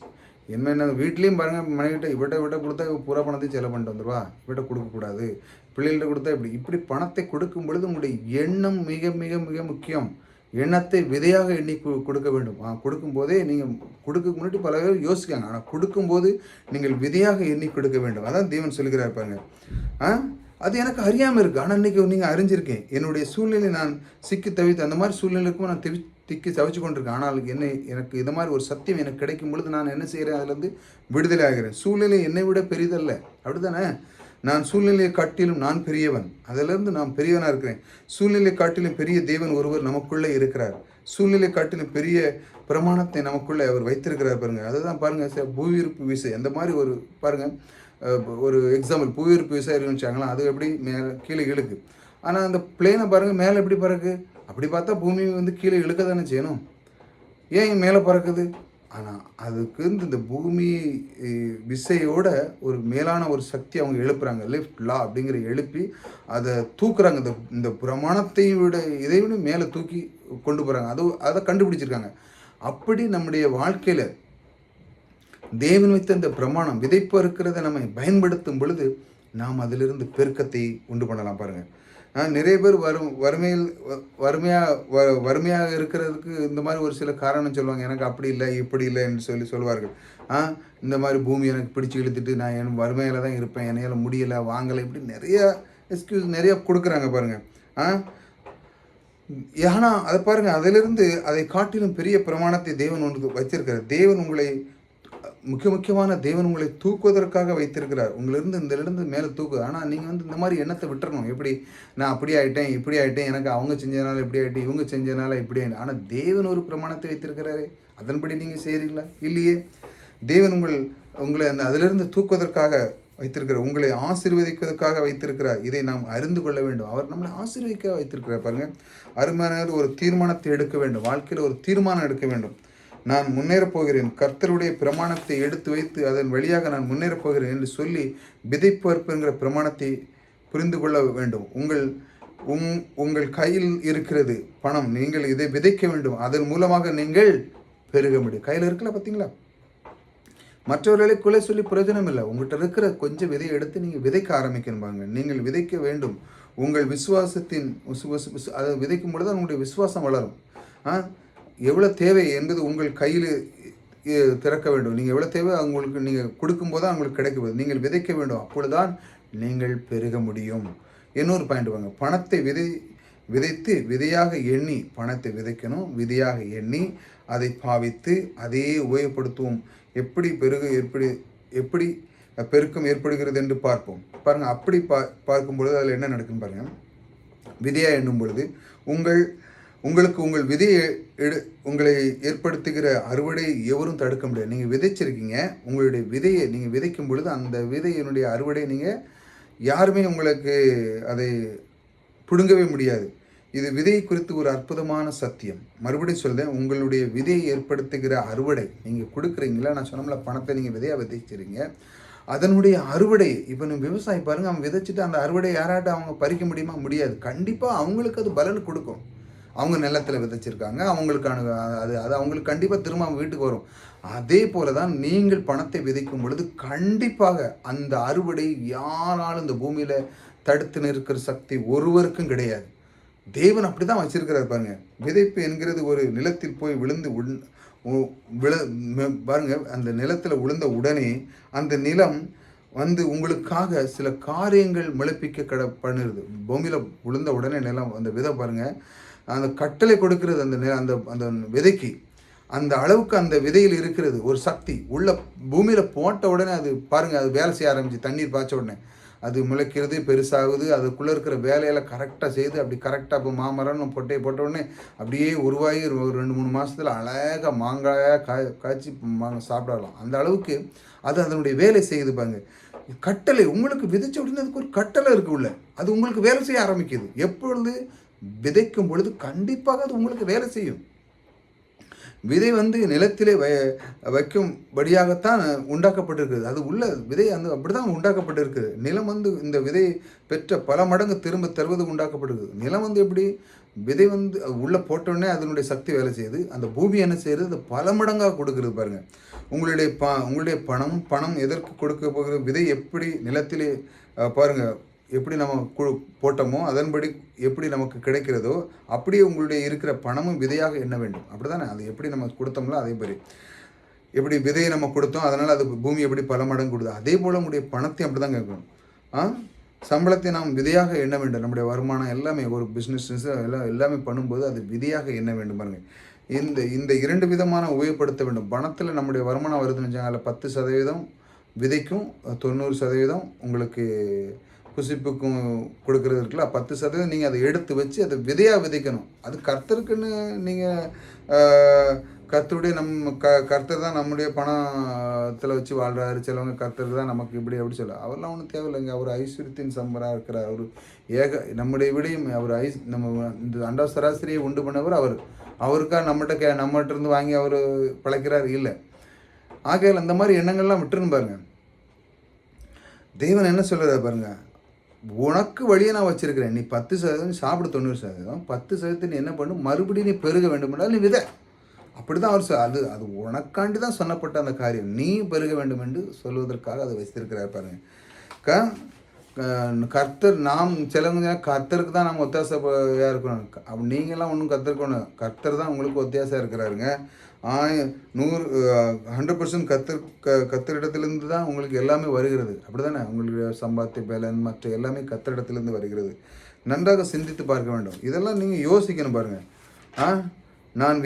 என்ன வீட்லேயும் பாருங்கள், மனைவிட்ட இவட்ட கொடுத்தா பூரா பணத்தையும் செலவு பண்ணிட்டு வந்துடுவா, இவட்ட கொடுக்கக்கூடாது. பிள்ளைகள்கிட்ட கொடுத்தா இப்படி பணத்தை கொடுக்கும் பொழுது உங்களுடைய எண்ணம் மிக மிக மிக முக்கியம். எண்ணத்தை விதையாக எண்ணி கொடுக்க வேண்டும். கொடுக்கும்போதே நீங்கள் கொடுக்க முன்னாடி பல பேர் யோசிக்காங்க. ஆனால் கொடுக்கும்போது நீங்கள் விதையாக எண்ணி கொடுக்க வேண்டும். அதான் தேவன் சொல்லுகிறார் பாருங்க. அது எனக்கு அறியாமல் இருக்குது. ஆனால் இன்றைக்கி நீங்கள் அறிஞ்சிருக்கேன். என்னுடைய சூழ்நிலை நான் சிக்கி தவித்து அந்த மாதிரி சூழ்நிலைக்கும் நான் திக்கி தவிச்சு கொண்டிருக்கேன். ஆனால் எனக்கு இது மாதிரி ஒரு சத்தியம் எனக்கு கிடைக்கும் பொழுது நான் என்ன செய்கிறேன்? அதிலேருந்து விடுதலை ஆகிறேன். சூழ்நிலை என்னை விட பெரிதல்ல. அப்படி தானே? நான் சூழ்நிலையை காட்டிலும் நான் பெரியவன். அதிலிருந்து நான் பெரியவனாக இருக்கிறேன். சூழ்நிலை காட்டிலும் பெரிய தேவன் ஒருவர் நமக்குள்ளே இருக்கிறார். சூழ்நிலை காட்டிலும் பெரிய பிரமாணத்தை நமக்குள்ளே அவர் வைத்திருக்கிறார் பாருங்க. அதுதான் பாருங்கள், புவியீர்ப்பு விசை அந்த மாதிரி ஒரு பாருங்கள், ஒரு எக்ஸாம்பிள், புவியீர்ப்பு விசை இருந்துச்சாங்களா, அது எப்படி மேலே கீழே இழுக்கு. ஆனால் அந்த பிளேனை பாருங்கள், மேலே எப்படி பறக்கு? அப்படி பார்த்தா பூமி கீழே இழுக்க தானே செய்யணும். ஏன் மேலே பறக்குது? ஆனால் அதுக்கு இந்த பூமி விசையோட ஒரு மேலான ஒரு சக்தி அவங்க எழுப்புறாங்க. லிஃப்ட் லா அப்படிங்கிற எழுப்பி அதை தூக்குறாங்க. இந்த பிரமாணத்தை விட இதை விட மேலே தூக்கி கொண்டு போகிறாங்க. அதை கண்டுபிடிச்சிருக்காங்க. அப்படி நம்முடைய வாழ்க்கையில் தேவன் வைத்த இந்த பிரமாணம் விதைப்பு இருக்கிறத நம்ம பயன்படுத்தும் பொழுது நாம் அதிலிருந்து பெருக்கத்தை உண்டு பண்ணலாம் பாருங்கள். நிறைய பேர் வறுமையாக இருக்கிறதுக்கு இந்த மாதிரி ஒரு சில காரணம் சொல்லுவாங்க. எனக்கு அப்படி இல்லை இப்படி இல்லை என்று சொல்லுவார்கள். இந்த மாதிரி பூமி எனக்கு பிடிச்சி இழுத்துட்டு நான் என் வறுமையில் தான் இருப்பேன், என்னால் முடியலை, வாங்கலை, இப்படி நிறைய எக்ஸ்கியூஸ் நிறைய கொடுக்குறாங்க பாருங்கள். ஏன்னா அதை பாருங்க, அதிலிருந்து அதை காட்டிலும் பெரிய பிரமாணத்தை தேவன் ஒன்று வைத்திருக்கிறார். தேவன் உங்களை முக்கியமான தேவன் உங்களை தூக்குவதற்காக வைத்திருக்கிறார். உங்களிருந்து இந்த இடந்து மேலே தூக்கு. ஆனால் நீங்கள் வந்து இந்த மாதிரி எண்ணத்தை விட்டுறணும். எப்படி நான் அப்படி ஆகிட்டேன், இப்படி ஆகிட்டேன், எனக்கு அவங்க செஞ்சதுனால இப்படி ஆகிட்டு, இவங்க செஞ்சதுனால இப்படி ஆகிட்டு. ஆனால் தேவன் ஒரு பிரமாணத்தை வைத்திருக்கிறாரு. அதன்படி நீங்கள் செய்கிறீங்களா? இல்லையே. தேவன் உங்களை அந்த அதிலிருந்து தூக்குவதற்காக வைத்திருக்கிறார். உங்களை ஆசீர்வதிப்பதற்காக வைத்திருக்கிறார். இதை நாம் அறிந்து கொள்ள வேண்டும். அவர் நம்மளை ஆசீர்வதிக்க வைத்திருக்கிறார். பாருங்கள், அருமையான ஒரு தீர்மானத்தை எடுக்க வேண்டும். வாழ்க்கையில் ஒரு தீர்மானம் எடுக்க வேண்டும். நான் முன்னேறப் போகிறேன், கர்த்தருடைய பிரமாணத்தை எடுத்து வைத்து அதன் வழியாக நான் முன்னேறப் போகிறேன் என்று சொல்லி விதைப்பறுப்புங்கிற பிரமாணத்தை புரிந்து கொள்ள வேண்டும். உங்கள் கையில் இருக்கிறது பணம், நீங்கள் இதை விதைக்க வேண்டும். அதன் மூலமாக நீங்கள் பெருக முடியும். கையில் இருக்கல, பார்த்தீங்களா? மற்றவர்களை குறை சொல்லி பிரயோஜனம் இல்லை. உங்கள்கிட்ட இருக்கிற கொஞ்சம் விதையை எடுத்து நீங்கள் விதைக்க ஆரம்பிக்கணும்பாங்க. நீங்கள் விதைக்க வேண்டும். உங்கள் விசுவாசத்தின் அதை விதைக்கும் பொழுது உங்களுடைய விசுவாசம் வளரும். எவ்வளோ தேவை என்பது உங்கள் கையில் திறக்க வேண்டும். நீங்கள் எவ்வளோ தேவை அவங்களுக்கு நீங்கள் கொடுக்கும்போது தான் அவங்களுக்கு கிடைக்கும். நீங்கள் விதைக்க வேண்டும். அப்பொழுதுதான் நீங்கள் பெருக முடியும். இன்னொரு பாயிண்ட் வாங்க, பணத்தை விதைத்து விதையாக எண்ணி பணத்தை விதைக்கணும். விதையாக எண்ணி அதை பாவித்து அதையே உபயோகப்படுத்துவோம். எப்படி பெருக்கம் ஏற்படுகிறது என்று பார்ப்போம். பாருங்கள், அப்படி பார்க்கும் பொழுது அதில் என்ன நடக்குன்னு பாருங்கள். விதையாக எண்ணும் பொழுது உங்கள் விதையை உங்களை ஏற்படுத்துகிற அறுவடை எவரும் தடுக்க முடியாது. நீங்கள் விதைச்சிருக்கீங்க, உங்களுடைய விதையை நீங்கள் விதைக்கும் பொழுது அந்த விதையினுடைய அறுவடை நீங்கள் யாருமே உங்களுக்கு அதை பிடுங்கவே முடியாது. இது விதை குறித்து ஒரு அற்புதமான சத்தியம். மறுபடியும் சொல்கிறேன், உங்களுடைய விதையை ஏற்படுத்துகிற அறுவடை நீங்கள் கொடுக்குறீங்களா? நான் சொன்னோம்ல, பணத்தை நீங்கள் விதையாக விதைச்சிருங்க, அதனுடைய அறுவடை. இப்போ நீங்கள் விவசாயி பாருங்கள், அவன் விதைச்சிட்டு அந்த அறுவடை யாராட்ட அவங்க பறிக்க முடியுமா? முடியாது. கண்டிப்பாக அவங்களுக்கு அது பலன் கொடுக்கும். அவங்க நிலத்தில் விதைச்சிருக்காங்க, அவங்களுக்கான அது அவங்களுக்கு கண்டிப்பாக திரும்ப அவங்க வீட்டுக்கு வரும். அதே போல தான் நீங்கள் பணத்தை விதைக்கும் பொழுது கண்டிப்பாக அந்த அறுவடை யாராலும் இந்த பூமியில் தடுத்து நிற்கிற சக்தி ஒருவருக்கும் கிடையாது. தேவன் அப்படி தான் வச்சிருக்கிறார். பாருங்க, விதைப்பு என்கிறது ஒரு நிலத்தில் போய் விழுந்து பாருங்க, அந்த நிலத்தில் விழுந்த உடனே அந்த நிலம் வந்து உங்களுக்காக சில காரியங்கள் முளைப்பிக்க பண்ணுறது. பூமியில் விழுந்த உடனே நிலம் அந்த விதை பாருங்கள், அந்த கட்டளை கொடுக்கிறது அந்த அந்த விதைக்கு. அந்த அளவுக்கு அந்த விதையில் இருக்கிறது ஒரு சக்தி. உள்ள பூமியில் போட்ட உடனே அது பாருங்கள், அது வேலை செய்ய ஆரம்பிச்சு. தண்ணீர் பாய்ச்ச உடனே அது முளைக்கிறது, பெருசாகுது. அதுக்குள்ளே இருக்கிற வேலையெல்லாம் கரெக்டாக செய்து அப்படி கரெக்டாக இப்போ மாமரம்னு போட்ட உடனே அப்படியே உருவாகி ஒரு 2-3 மாதத்தில் அழகாக மாங்காயாக காய்ச்சி சாப்பிடலாம். அந்த அளவுக்கு அது அதனுடைய வேலை செய்யுது. பாருங்க, கட்டளை உங்களுக்கு விதைச்ச உடனே அதுக்கு ஒரு கட்டளை இருக்குது உள்ள. அது உங்களுக்கு வேலை செய்ய ஆரம்பிக்குது. எப்பொழுது விதைக்கும் பொழுது கண்டிப்பாக அது உங்களுக்கு வேலை செய்யும். விதை வந்து நிலத்திலே வைக்கும்படியாகத்தான் உண்டாக்கப்பட்டிருக்குது. அது உள்ள விதை அப்படி தான் உண்டாக்கப்பட்டிருக்குது. நிலம் வந்து இந்த விதை பெற்ற பல மடங்கு திரும்ப தருவது உண்டாக்கப்பட்டிருக்குது. நிலம் வந்து எப்படி விதை வந்து உள்ளே போட்டோடனே அதனுடைய சக்தி வேலை செய்யுது. அந்த பூமி என்ன செய்யுது? அது பல மடங்காக கொடுக்குறது. பாருங்கள், உங்களுடைய பணம் எதற்கு கொடுக்க போகிறது? விதை எப்படி நிலத்திலே பாருங்கள், எப்படி நம்ம போட்டோமோ அதன்படி எப்படி நமக்கு கிடைக்கிறதோ அப்படியே உங்களுடைய இருக்கிற பணமும் விதையாக எண்ண வேண்டும். அப்படி தானே? அது எப்படி நம்ம கொடுத்தோம்ல அதே மாதிரி எப்படி விதையை நம்ம கொடுத்தோம், அதனால் அது பூமி எப்படி பல மடங்கு கொடுத்தோம், அதே போல் உங்களுடைய பணத்தை அப்படி தான் கேட்கணும். சம்பளத்தை நாம் விதையாக எண்ண வேண்டும். நம்முடைய வருமானம் எல்லாமே ஒரு பிஸ்னஸ் எல்லாமே பண்ணும்போது அது விதையாக எண்ண வேண்டும். பாருங்கள், இந்த 2 விதமான உபயோகப்படுத்த வேண்டும். பணத்தில் நம்முடைய வருமானம் வருதுன்னு வச்சாங்க, அதில் 10% விதைக்கும், 90% உங்களுக்கு புசிப்புக்கும் கொடுக்குறது இருக்குல்ல. 10% நீங்கள் அதை எடுத்து வச்சு அதை விதையாக விதைக்கணும். அது கர்த்தருக்குன்னு நீங்கள் கர்த்தருடைய கர்த்தர் தான் நம்முடைய பணத்தில் வச்சு வாழ்கிறாரு. சிலவங்க கர்த்தர் தான் நமக்கு இப்படி அப்படி சொல்ல, அவரெல்லாம் ஒன்றும் தேவையில்லைங்க. அவர் ஐஸ்வர்யத்தின் சம்பராக இருக்கிறார். அவர் நம்முடைய விடையும் அவர் நம்ம இந்த அண்டா சராசரியை உண்டு பண்ணவர் அவருக்காக நம்மகிட்ட இருந்து வாங்கி அவர் பழைக்கிறார் இல்லை. ஆகையால் அந்த மாதிரி எண்ணங்கள்லாம் விட்டுருன்னு பாருங்க. தேவன் என்ன சொல்கிறார் பாருங்க, உனக்கு வழியை நான் வச்சிருக்கிறேன். நீ 10% சாப்பிடு, 90%. 10% நீ என்ன பண்ணும், மறுபடியும் நீ பெருக வேண்டும் என்றால் நீ விதை. அப்படி தான் அவர் அது உனக்காண்டி தான் சொன்னப்பட்ட அந்த காரியம். நீ பெருக வேண்டும் என்று சொல்வதற்காக அதை வைத்திருக்கிறார். பாருங்க, கர்த்தர் நாம் சிலவங்க கர்த்தருக்கு தான் நம்ம ஒத்தாசையாக இருக்கணும். அப்படி நீங்கள்லாம் ஒன்றும் கர்த்தருக்கணும். கர்த்தர் தான் உங்களுக்கு ஒத்தியாசையாக இருக்கிறாருங்க. 100% கர்த்தரிடத்திலிருந்து தான் உங்களுக்கு எல்லாமே வருகிறது. அப்படி தானே? உங்களுக்கு சம்பாத்திய பலன் மற்ற எல்லாமே கர்த்தரிடத்திலிருந்து வருகிறது. நன்றாக சிந்தித்து பார்க்க வேண்டும். இதெல்லாம் நீங்கள் யோசிக்கணும் பாருங்கள். நான் நான்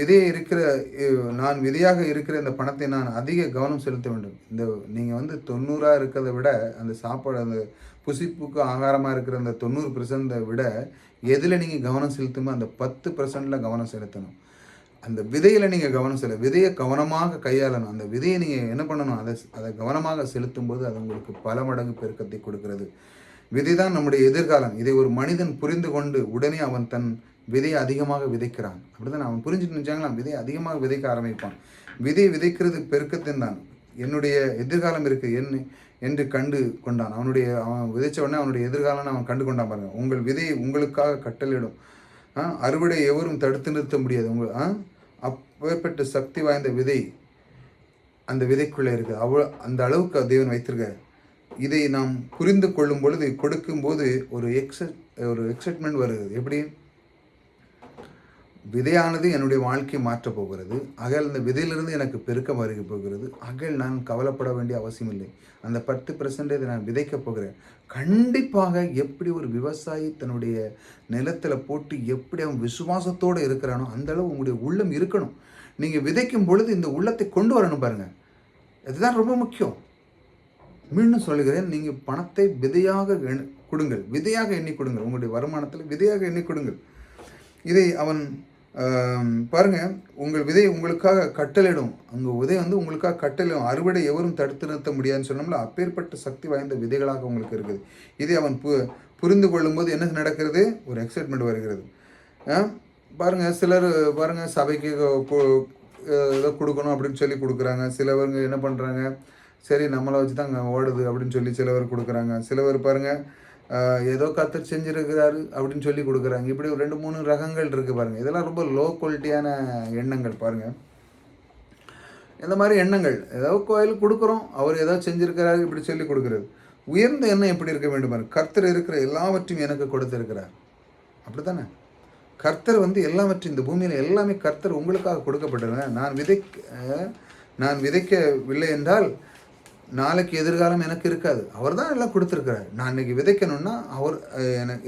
விதையாக இருக்கிற இந்த பணத்தை நான் அதிக கவனம் செலுத்த வேண்டும். இந்த நீங்கள் வந்து 90 இருக்கிறத விட அந்த சாப்பாடு, அந்த புசிப்புக்கு ஆகாரமாக இருக்கிற அந்த 90% விட எதில் நீங்கள் கவனம் செலுத்துமோ அந்த 10%ல் கவனம் செலுத்தணும். அந்த விதையில் நீங்கள் கவனம் விதையை கவனமாக கையாளணும். அந்த விதையை நீங்கள் என்ன பண்ணணும், அதை கவனமாக செலுத்தும் போது அது உங்களுக்கு பல மடங்கு பெருக்கத்தை கொடுக்கிறது. விதை தான் நம்முடைய எதிர்காலம். இதை ஒரு மனிதன் புரிந்து கொண்டு உடனே அவன் தன் விதையை அதிகமாக விதைக்கிறான். அப்படிதான் அவன் புரிஞ்சுட்டு நினைச்சாங்களா, விதையை அதிகமாக விதைக்க ஆரம்பிப்பான். விதை விதைக்கிறது பெருக்கத்தின் தான். என்னுடைய எதிர்காலம் இருக்குது என்று கண்டு கொண்டான். அவன் விதைச்ச உடனே அவனுடைய எதிர்காலம்னு அவன் கண்டு கொண்டான் பாருங்க. உங்கள் விதையை உங்களுக்காக கட்டளிடும். அறுவடை எவரும் தடுத்து நிறுத்த முடியாது. அப்பேற்பட்ட சக்தி வாய்ந்த விதை அந்த விதைக்குள்ளே இருக்குது. அந்த அளவுக்கு தேவன் வைத்திருக்க. இதை நாம் புரிந்து கொள்ளும் பொழுது, கொடுக்கும்போது ஒரு எக்ஸைட்மெண்ட் வருகிறது. எப்படி? விதையானது என்னுடைய வாழ்க்கையை மாற்றப் போகிறது. அந்த விதையிலிருந்து எனக்கு பெருக்கம் வருக போகிறது. நான் கவலைப்பட வேண்டிய அவசியம் இல்லை. அந்த 10% நான் விதைக்கப் போகிறேன். கண்டிப்பாக எப்படி ஒரு விவசாயி தன்னுடைய நிலத்தில் போட்டு எப்படி அவன் விசுவாசத்தோடு இருக்கிறானோ அந்த அளவு உங்களுடைய உள்ளம் இருக்கணும். நீங்கள் விதைக்கும் பொழுது இந்த உள்ளத்தை கொண்டு வரணும் பாருங்கள். இதுதான் ரொம்ப முக்கியம். மீண்டும் சொல்லுகிறேன், நீங்கள் பணத்தை விதையாக கொடுங்கள். விதையாக எண்ணி கொடுங்கள். உங்களுடைய வருமானத்தில் விதையாக எண்ணி கொடுங்கள். இதை அவன் பாருங்கள், உங்கள் விதை உங்களுக்காக கட்டளிடும். உங்கள் விதை வந்து உங்களுக்காக கட்டளிடும். அறுவடை எவரும் தடுத்து நிறுத்த முடியாதுன்னு சொன்னோம்ல, அப்பேற்பட்ட சக்தி வாய்ந்த விதைகளாக உங்களுக்கு இருக்குது. இதை அவன் புரிந்து கொள்ளும்போது என்ன நடக்கிறது? ஒரு எக்ஸைட்மெண்ட் வருகிறது. பாருங்கள், சிலர் பாருங்கள் சபைக்கு ஏதோ கொடுக்கணும் அப்படின்னு சொல்லி கொடுக்குறாங்க. சிலவங்க என்ன பண்ணுறாங்க, சரி நம்மளை வச்சு தான் அங்கே ஓடுது அப்படின்னு சொல்லி சிலவர் கொடுக்குறாங்க. சிலவர் பாருங்கள் ஏதோ கத்தர் செஞ்சுருக்கிறாரு அப்படின்னு சொல்லி கொடுக்குறாங்க. இப்படி ஒரு 2-3 ரகங்கள் இருக்குது பாருங்கள். இதெல்லாம் ரொம்ப லோ குவாலிட்டியான எண்ணங்கள் பாருங்கள். இந்த மாதிரி எண்ணங்கள், ஏதோ கோயிலுக்கு கொடுக்குறோம், அவர் ஏதோ செஞ்சுருக்கிறாரு இப்படி சொல்லி கொடுக்குறது. உயர்ந்த எண்ணம் எப்படி இருக்க வேண்டும் பாருங்கள். கர்த்தர் இருக்கிற எல்லாவற்றையும் எனக்கு கொடுத்துருக்கிறார். அப்படி தானே? கர்த்தர் வந்து எல்லாவற்றையும், இந்த பூமியில் எல்லாமே கர்த்தர் உங்களுக்காக கொடுக்கப்பட்டிருந்தேன். நான் விதைக்கவில்லை என்றால் நாளைக்கு எதிர்காலம் எனக்கு இருக்காது. அவர் தான் எல்லாம் கொடுத்துருக்கிறார். நான் இன்றைக்கி விதைக்கணும்னா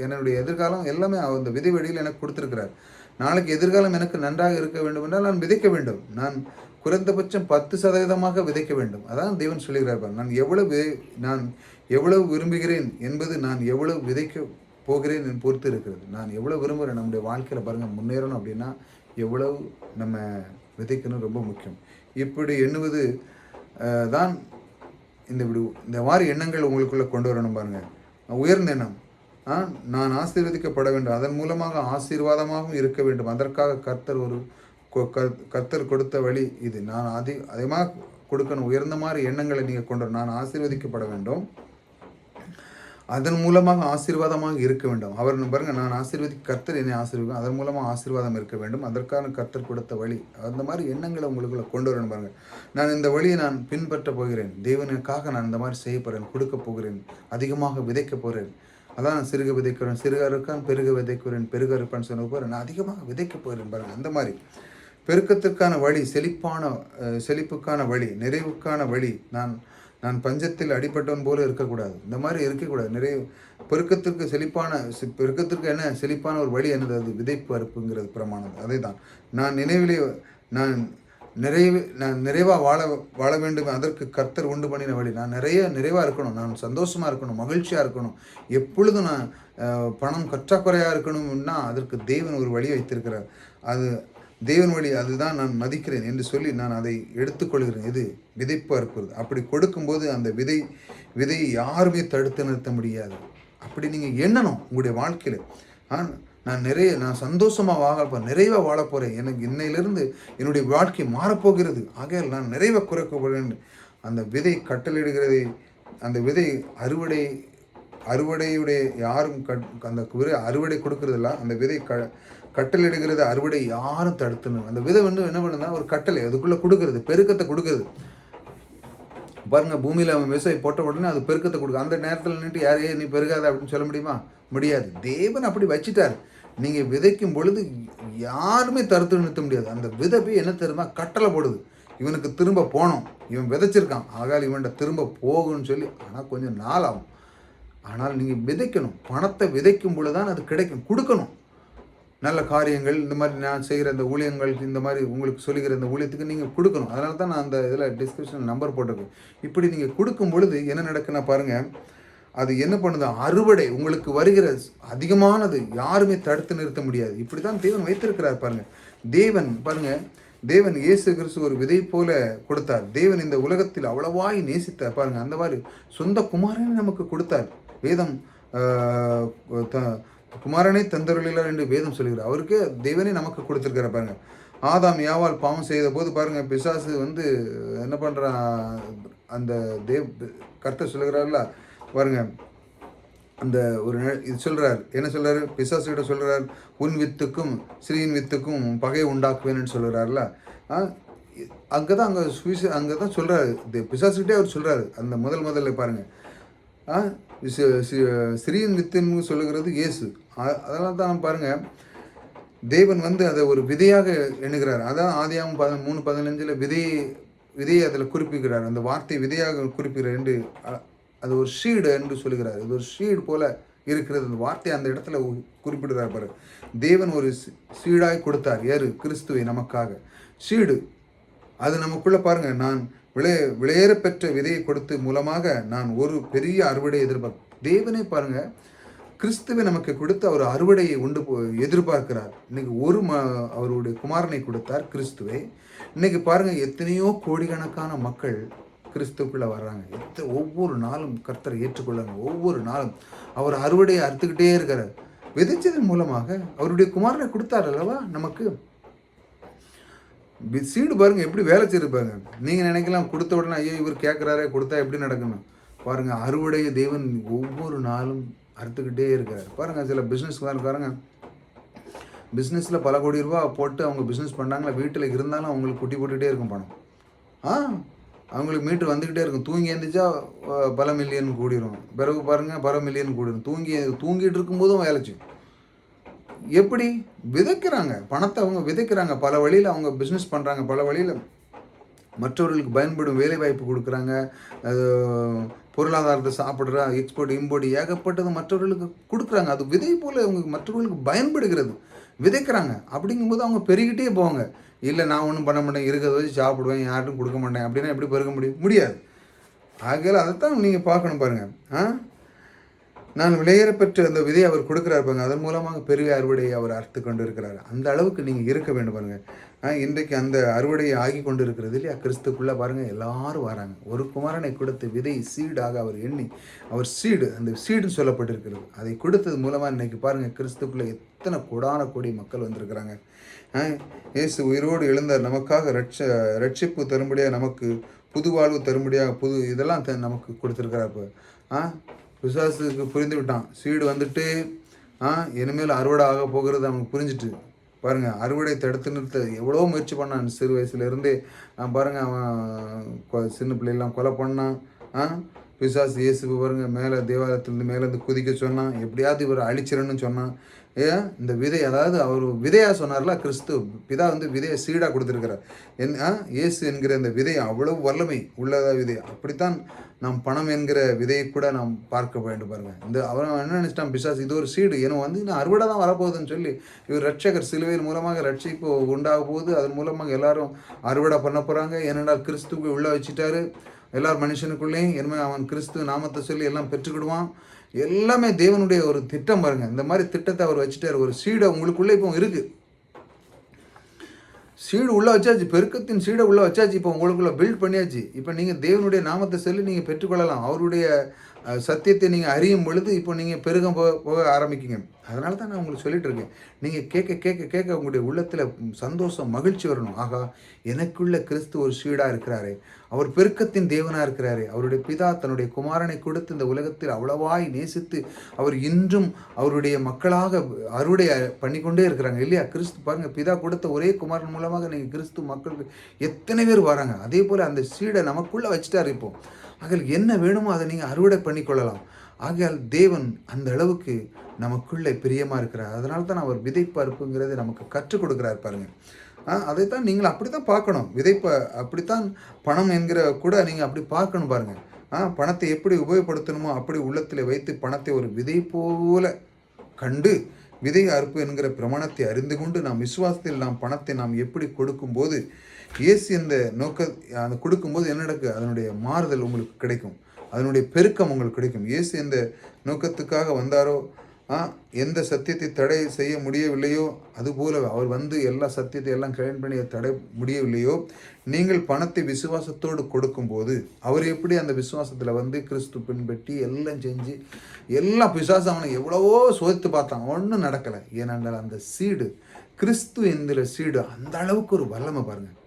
என்னுடைய எதிர்காலம் எல்லாமே அந்த விதை வழியில் எனக்கு கொடுத்துருக்கிறார். நாளைக்கு எதிர்காலம் எனக்கு நன்றாக இருக்க வேண்டும் என்றால் நான் விதைக்க வேண்டும். நான் குறைந்தபட்சம் 10% விதைக்க வேண்டும். அதான் தேவன் சொல்லுகிறார். நான் எவ்வளவு விரும்புகிறேன் என்பது நான் எவ்வளவு விதைக்க போகிறேன் பொறுத்து இருக்கிறது. நான் எவ்வளோ விரும்புகிறேன் நம்முடைய வாழ்க்கையில் பாருங்கள் முன்னேறணும் அப்படின்னா எவ்வளவு நம்ம விதைக்கணும் ரொம்ப முக்கியம். இப்படி எண்ணுவது தான் இந்த மாதிரி எண்ணங்கள் உங்களுக்குள்ளே கொண்டு வரணும் பாருங்கள். உயர்ந்த எண்ணம். நான் ஆசீர்வதிக்கப்பட வேண்டும், அதன் மூலமாக ஆசீர்வாதமாகவும் இருக்க வேண்டும். அதற்காக கர்த்தர் கொடுத்த வழி இது. நான் அதிகமாக கொடுக்கணும். உயர்ந்த மாதிரி எண்ணங்களை நீங்கள் கொண்டு வரணும். நான் ஆசீர்வதிக்கப்பட வேண்டும், அதன் மூலமாக ஆசீர்வாதமாக இருக்க வேண்டும். அவர் பாருங்கள், நான் கர்த்தர் என்னை ஆசீர்வதிக்கும், அதன் மூலமாக ஆசீர்வாதம் இருக்க வேண்டும். அதற்கான கர்த்தர் கொடுத்த வழி. அந்த மாதிரி எண்ணங்களை உங்களுக்குள்ள கொண்டு வரணும் பாருங்கள். நான் இந்த வழியை நான் பின்பற்ற போகிறேன். தேவனுக்காக நான் இந்த மாதிரி செய்ய போகிறேன், கொடுக்க போகிறேன், அதிகமாக விதைக்க போகிறேன். அதான் சிறுக விதைக்கிறேன், சிறுக இருக்கான், பெருக விதைக்கிறேன், பெருக இருப்பான்னு சொன்ன போகிறேன், நான் அதிகமாக விதைக்க போகிறேன் பாருங்கள். அந்த மாதிரி பெருக்கத்திற்கான வழி, செழிப்புக்கான வழி, நிறைவுக்கான வழி. நான் பஞ்சத்தில் அடிப்பட்டவன் போல இருக்கக்கூடாது. இந்த மாதிரி இருக்கக்கூடாது. நிறைய பெருக்கத்திற்கு என்ன செழிப்பான ஒரு வழி என்னது? அது விதைப்பு அறுப்புங்கிறது பிரமாணம். அதே தான் நான் நிறைவாக வாழ வேண்டும். அதற்கு கர்த்தர் உண்டு பண்ணின வழி. நான் நிறைவாக இருக்கணும், நான் சந்தோஷமாக இருக்கணும், மகிழ்ச்சியாக இருக்கணும், எப்பொழுதும் நான் பணம் கற்றாக்குறையாக இருக்கணும்னா அதற்கு தேவன் ஒரு வழி வைத்திருக்கிறார். அது தேவன் வழி, அதுதான் நான் மதிக்கிறேன் என்று சொல்லி நான் அதை எடுத்துக்கொள்கிறேன். இது விதைப்பு அறுப்பது. அப்படி கொடுக்கும்போது அந்த விதையை யாருமே தடுத்து நிறுத்த முடியாது. அப்படி நீங்கள் எண்ணணும் உங்களுடைய வாழ்க்கையில். நான் சந்தோஷமாக நிறைவாக வாழ போகிறேன், எனக்கு இன்னையிலிருந்து என்னுடைய வாழ்க்கை மாறப்போகிறது, ஆகையால் நான் நிறைவாக குறைக்கப்படுறேன். அந்த விதை கட்டளிடுகிறதை, அந்த விதை அறுவடையுடைய யாரும் அந்த அறுவடை கொடுக்கறதில்ல. அந்த விதை கட்டளிடுகிறது, அறுவடை யாரும் தடுத்துணும். அந்த விதை வந்து என்ன பண்ணுதுன்னா ஒரு கட்டளை அதுக்குள்ளே கொடுக்கறது, பெருக்கத்தை கொடுக்கறது பாருங்கள். பூமியில் அவன் விவசாயி போட்ட உடனே அது பெருக்கத்தை கொடுக்க. அந்த நேரத்தில் நின்று யாரையே நீ பெருகாத அப்படின்னு சொல்ல முடியுமா? முடியாது. தேவன் அப்படி வச்சுட்டார். நீங்கள் விதைக்கும் பொழுது யாருமே தடுத்து நிறுத்த முடியாது. அந்த விதை போய் என்ன தெரியுமா, கட்டளை போடுது. இவனுக்கு திரும்ப போகணும், இவன் விதைச்சிருக்கான், ஆகால் இவன்கிட்ட திரும்ப போகும்னு சொல்லி. ஆனால் கொஞ்சம் நாள் ஆகும். ஆனால் நீங்கள் விதைக்கணும். பணத்தை விதைக்கும் பொழுது தான் அது கிடைக்கும். கொடுக்கணும். நல்ல காரியங்கள் இந்த மாதிரி நான் செய்கிற இந்த ஊழியங்களுக்கு இந்த மாதிரி உங்களுக்கு சொல்லுகிற இந்த ஊழியத்துக்கு நீங்கள் கொடுக்கணும். அதனால தான் நான் அந்த இதில் டிஸ்கிரிப்ஷன் நம்பர் போட்டிருக்கேன். இப்படி நீங்கள் கொடுக்கும் பொழுது என்ன நடக்குன்னா பாருங்கள், அது என்ன பண்ணுது, அறுவடை உங்களுக்கு வருகிற அதிகமானது யாருமே தடுத்து நிறுத்த முடியாது. இப்படி தான் தேவன் வைத்திருக்கிறார் பாருங்கள். தேவன் பாருங்கள், தேவன் இயேசு கிறிஸ்து ஒரு விதை போல கொடுத்தார். தேவன் இந்த உலகத்தில் அவ்வளவாய் நேசித்தார் பாருங்கள். அந்த மாதிரி சொந்த குமாரனை நமக்கு கொடுத்தார். வேதம் குமாரனை தந்தருளிலார் என்று வேதம் சொல்கிறார். அவருக்கு தேவனே நமக்கு கொடுத்துருக்கிற பாருங்க. ஆதாம் யாவால் பாவம் செய்த போது பாருங்க, பிசாசு என்ன பண்ணுறான், அந்த கர்த்தர் சொல்லுகிறார்ல பாருங்க, அந்த ஒரு இது சொல்கிறார், என்ன சொல்கிறார், பிசாசுகிட்ட சொல்கிறார், உன் வித்துக்கும் ஸ்ரீயின் வித்துக்கும் பகை உண்டாக்குவேன்னு சொல்கிறார்ல. அங்கே தான் சொல்கிறாரு, பிசாசுகிட்டே அவர் சொல்கிறாரு. அந்த முதல்ல பாருங்கள், சிறியன் வித்துன்னு சொல்லுகிறது இயேசு. அதனால தான் பாருங்கள், தேவன் அதை ஒரு விதையாக எண்ணுகிறார். அதான் ஆதியாகமம் 3:15 விதையை அதில் குறிப்பிக்கிறார். அந்த வார்த்தை விதையாக குறிப்பிக்கிறார் என்று, அது ஒரு ஷீடு என்று சொல்லுகிறார். இது ஒரு ஷீடு போல இருக்கிறது. அந்த வார்த்தை அந்த இடத்துல குறிப்பிடுகிறார் பாரு. தேவன் ஒரு சீடாய் கொடுத்தார். யாரு? கிறிஸ்துவை நமக்காக. ஷீடு அது நமக்குள்ள பாருங்க, நான் விளையேற பெற்ற விதையை கொடுத்து மூலமாக நான் ஒரு பெரிய அறுவடை தேவனே பாருங்க, கிறிஸ்துவை நமக்கு கொடுத்து அவர் அறுவடையை எதிர்பார்க்கிறார். இன்னைக்கு அவருடைய குமாரனை கொடுத்தார் கிறிஸ்துவை. இன்னைக்கு பாருங்க, எத்தனையோ கோடிக்கணக்கான மக்கள் கிறிஸ்துக்குள்ள வர்றாங்க. ஒவ்வொரு நாளும் கர்த்தரை ஏற்றுக்கொள்ளாங்க. ஒவ்வொரு நாளும் அவர் அறுவடையை அறுத்துக்கிட்டே இருக்கிறார். விதைச்சதன் மூலமாக அவருடைய குமாரனை கொடுத்தார் அல்லவா நமக்கு. சீடு பாருங்க எப்படி வேலை செய்யிருப்பாங்க. நீங்கள் நினைக்கலாம் கொடுத்த உடனே ஐயோ இவர் கேட்குறாரே, கொடுத்தா எப்படி நடக்கணும் பாருங்க. அறுவடையை தேவன் ஒவ்வொரு நாளும் அறுத்துக்கிட்டே இருக்கிறார் பாருங்க. சில பிஸ்னஸ்காரங்க பிஸ்னஸில் பல கோடி ரூபா போட்டு அவங்க பிஸ்னஸ் பண்ணாங்களா, வீட்டில் இருந்தாலும் அவங்களுக்கு குட்டி போட்டுக்கிட்டே இருக்கும் பணம். அவங்களுக்கு மீட்டு வந்துக்கிட்டே இருக்கும். தூங்கி எழுந்திரிச்சா பல மில்லியன் கூடிரும். பிறகு பாருங்கள் பல மில்லியன் கூடிரும். தூங்கிட்டு இருக்கும்போதும் வேலை செய்யும். எப்படி விதைக்கிறாங்க பணத்தை, அவங்க விதைக்கிறாங்க. பல வழியில் அவங்க பிஸ்னஸ் பண்ணுறாங்க. பல வழியில் மற்றவர்களுக்கு பயன்படும் வேலைவாய்ப்பு கொடுக்குறாங்க. அது பொருளாதாரத்தை சாப்பிட்ற எக்ஸ்போர்ட் இம்போர்ட் ஏகப்பட்டது மற்றவர்களுக்கு கொடுக்குறாங்க. அது விதை போல் அவங்க மற்றவர்களுக்கு பயன்படுகிறது. விதைக்கிறாங்க. அப்படிங்கும்போது அவங்க பெருகிட்டே போவாங்க. இல்லை நான் ஒன்றும் பண்ண மாட்டேன், இருக்கிறத வச்சு சாப்பிடுவேன், யார்ட்டும் கொடுக்க மாட்டேன் அப்படின்னா எப்படி பெருக முடியாது. ஆகையால் அதைத்தான் நீங்கள் பார்க்கணும் பாருங்கள். நான் விளையேற பெற்ற அந்த விதையை அவர் கொடுக்குறாரு பாருங்க. அதன் மூலமாக பெரிய அறுவடையை அவர் அறுத்து கொண்டு இருக்கிறார். அந்த அளவுக்கு நீங்கள் இருக்க வேண்டும் பாருங்கள். இன்றைக்கு அந்த அறுவடையை ஆகி கொண்டு இருக்கிறது இல்லையா, கிறிஸ்துக்குள்ளே பாருங்கள் எல்லாரும் வராங்க. ஒரு குமாரனை கொடுத்து விதை சீடாக அவர் எண்ணி, அவர் சீடு, அந்த சீடுன்னு சொல்லப்பட்டிருக்கிறது, அதை கொடுத்தது மூலமாக இன்றைக்கி பாருங்கள் கிறிஸ்துக்குள்ளே எத்தனை கோடான கோடி மக்கள் வந்திருக்கிறாங்க. இயேசு உயிரோடு எழுந்தார் நமக்காக. ரட்சிப்பு தரும்படியாக, நமக்கு புது வாழ்வு தரும்படியாக இதெல்லாம் நமக்கு கொடுத்துருக்கிறார். இப்போ பிசாசுக்கு புரிந்து விட்டான். சீடு வந்துட்டு இனிமேல் அறுவடை ஆக போகிறது அவனுக்கு புரிஞ்சிட்டு பாருங்கள். அறுவடை தடுத்து நிறுத்த எவ்வளோ முயற்சி பண்ணான். சிறு வயசுலேருந்தே பாருங்கள், அவன் சின்ன பிள்ளைலாம் கொலை பண்ணான். பிசாசு இயேசுக்கு பாருங்கள் மேலே தேவாலயத்துலேருந்து மேலேருந்து குதிக்க சொன்னான். எப்படியாவது இவர் அழிச்சிடணும்னு சொன்னான். இந்த விதை, அதாவது அவர் விதையாக சொன்னார்ல கிறிஸ்து, பிதா விதையை சீடாக கொடுத்துருக்கிறார். இயேசு என்கிற இந்த விதை அவ்வளவு வல்லமை உள்ளதா விதை. அப்படித்தான் நாம் பணம் என்கிற விதையை கூட நாம் பார்க்க வேண்டும் பாருங்கள். அவன் என்ன நினச்சிட்டான் பிசாசு, இது ஒரு சீடு, ஏன்னா இன்னும் அறுவடை தான் வரப்போகுதுன்னு சொல்லி இவர் ரட்சகர் சிலுவையின் மூலமாக ரட்சிப்பு உண்டாக போகுது. அதன் மூலமாக எல்லாரும் அறுவடை பண்ண போகிறாங்க. ஏனென்றால் கிறிஸ்துக்கு உள்ளே வச்சுட்டாரு எல்லார் மனுஷனுக்குள்ளேயும். இனிமேல் அவன் கிறிஸ்து நாமத்தை சொல்லி எல்லாம் பெற்றுக்கிடுவான். எல்லாமே தேவனுடைய ஒரு திட்டம் பாருங்கள். இந்த மாதிரி திட்டத்தை அவர் வச்சுட்டார். ஒரு சீடை உங்களுக்குள்ளே இப்போ இருக்குது. சீடு உள்ளே வச்சாச்சு, பெருக்கத்தின் சீடை உள்ளே வச்சாச்சு. இப்போ உங்களுக்குள்ளே பில்ட் பண்ணியாச்சு. இப்போ நீங்கள் தேவனுடைய நாமத்தை சொல்லி நீங்கள் பெற்றுக்கொள்ளலாம். அவருடைய சத்தியத்தை நீங்கள் அறியும் பொழுது இப்போ நீங்கள் போக ஆரம்பிக்கிங்க. அதனால தான் நான் உங்களுக்கு சொல்லிட்டு இருக்கேன். நீங்கள் கேட்க உங்களுடைய உள்ளத்தில் சந்தோஷம் மகிழ்ச்சி வரணும். ஆகா, எனக்குள்ள கிறிஸ்து ஒரு சீடாக இருக்கிறாரே, அவர் பெருக்கத்தின் தேவனாக இருக்கிறாரே, அவருடைய பிதா தன்னுடைய குமாரனை கொடுத்து இந்த உலகத்தில் அவ்வளவாய் நேசித்து அவர் இன்றும் அவருடைய மக்களாக அறுவடை பண்ணிக்கொண்டே இருக்கிறாங்க இல்லையா. கிறிஸ்து பாருங்கள், பிதா கொடுத்த ஒரே குமாரன் மூலமாக நீங்கள் கிறிஸ்து மக்களுக்கு எத்தனை பேர் வராங்க. அதே போல் அந்த சீடை நமக்குள்ளே வச்சுட்டார். இப்போது ஆகையால் என்ன வேணுமோ அதை நீங்கள் அறுவடை பண்ணிக்கொள்ளலாம். ஆகையால் தேவன் அந்த அளவுக்கு நமக்குள்ளே பிரியமாக இருக்கிறார். அதனால தான் அவர் விதைப்பறுப்புங்கிறதை நமக்கு கற்றுக் கொடுக்குறார் பாருங்கள். அதைத்தான் நீங்கள் அப்படி தான் பார்க்கணும். அப்படித்தான் பணம் என்கிற கூட நீங்கள் அப்படி பார்க்கணும் பாருங்கள். பணத்தை எப்படி உபயோகப்படுத்தணுமோ அப்படி உள்ளத்தில் வைத்து பணத்தை ஒரு விதை போல கண்டு விதை அறுப்பு என்கிற பிரமாணத்தை அறிந்து கொண்டு நாம் விசுவாசத்தில் நாம் பணத்தை நாம் எப்படி கொடுக்கும்போது இயேசு இந்த அந்த கொடுக்கும்போது என்ன நடக்கு? அதனுடைய மாறுதல் உங்களுக்கு கிடைக்கும், அதனுடைய பெருக்கம் உங்களுக்கு கிடைக்கும். இயேசு எந்த நோக்கத்துக்காக வந்தாரோ, எந்த சத்தியத்தை தடை செய்ய முடியவில்லையோ, அதுபோல அவர் வந்து எல்லா சத்தியத்தை எல்லாம் கிளைம் பண்ணி தடை முடியவில்லையோ, நீங்கள் பணத்தை விசுவாசத்தோடு கொடுக்கும்போது அவர் எப்படி அந்த விசுவாசத்தில் வந்து கிறிஸ்து பின்பற்றி எல்லாம் செஞ்சு எல்லா பிசாசம் அவனை எவ்வளவோ சோதித்து பார்த்தான், ஒன்றும் நடக்கலை. ஏனென்றால் அந்த சீடு கிறிஸ்து என்கிற சீடு அந்த அளவுக்கு ஒரு வல்லமை பாருங்கள்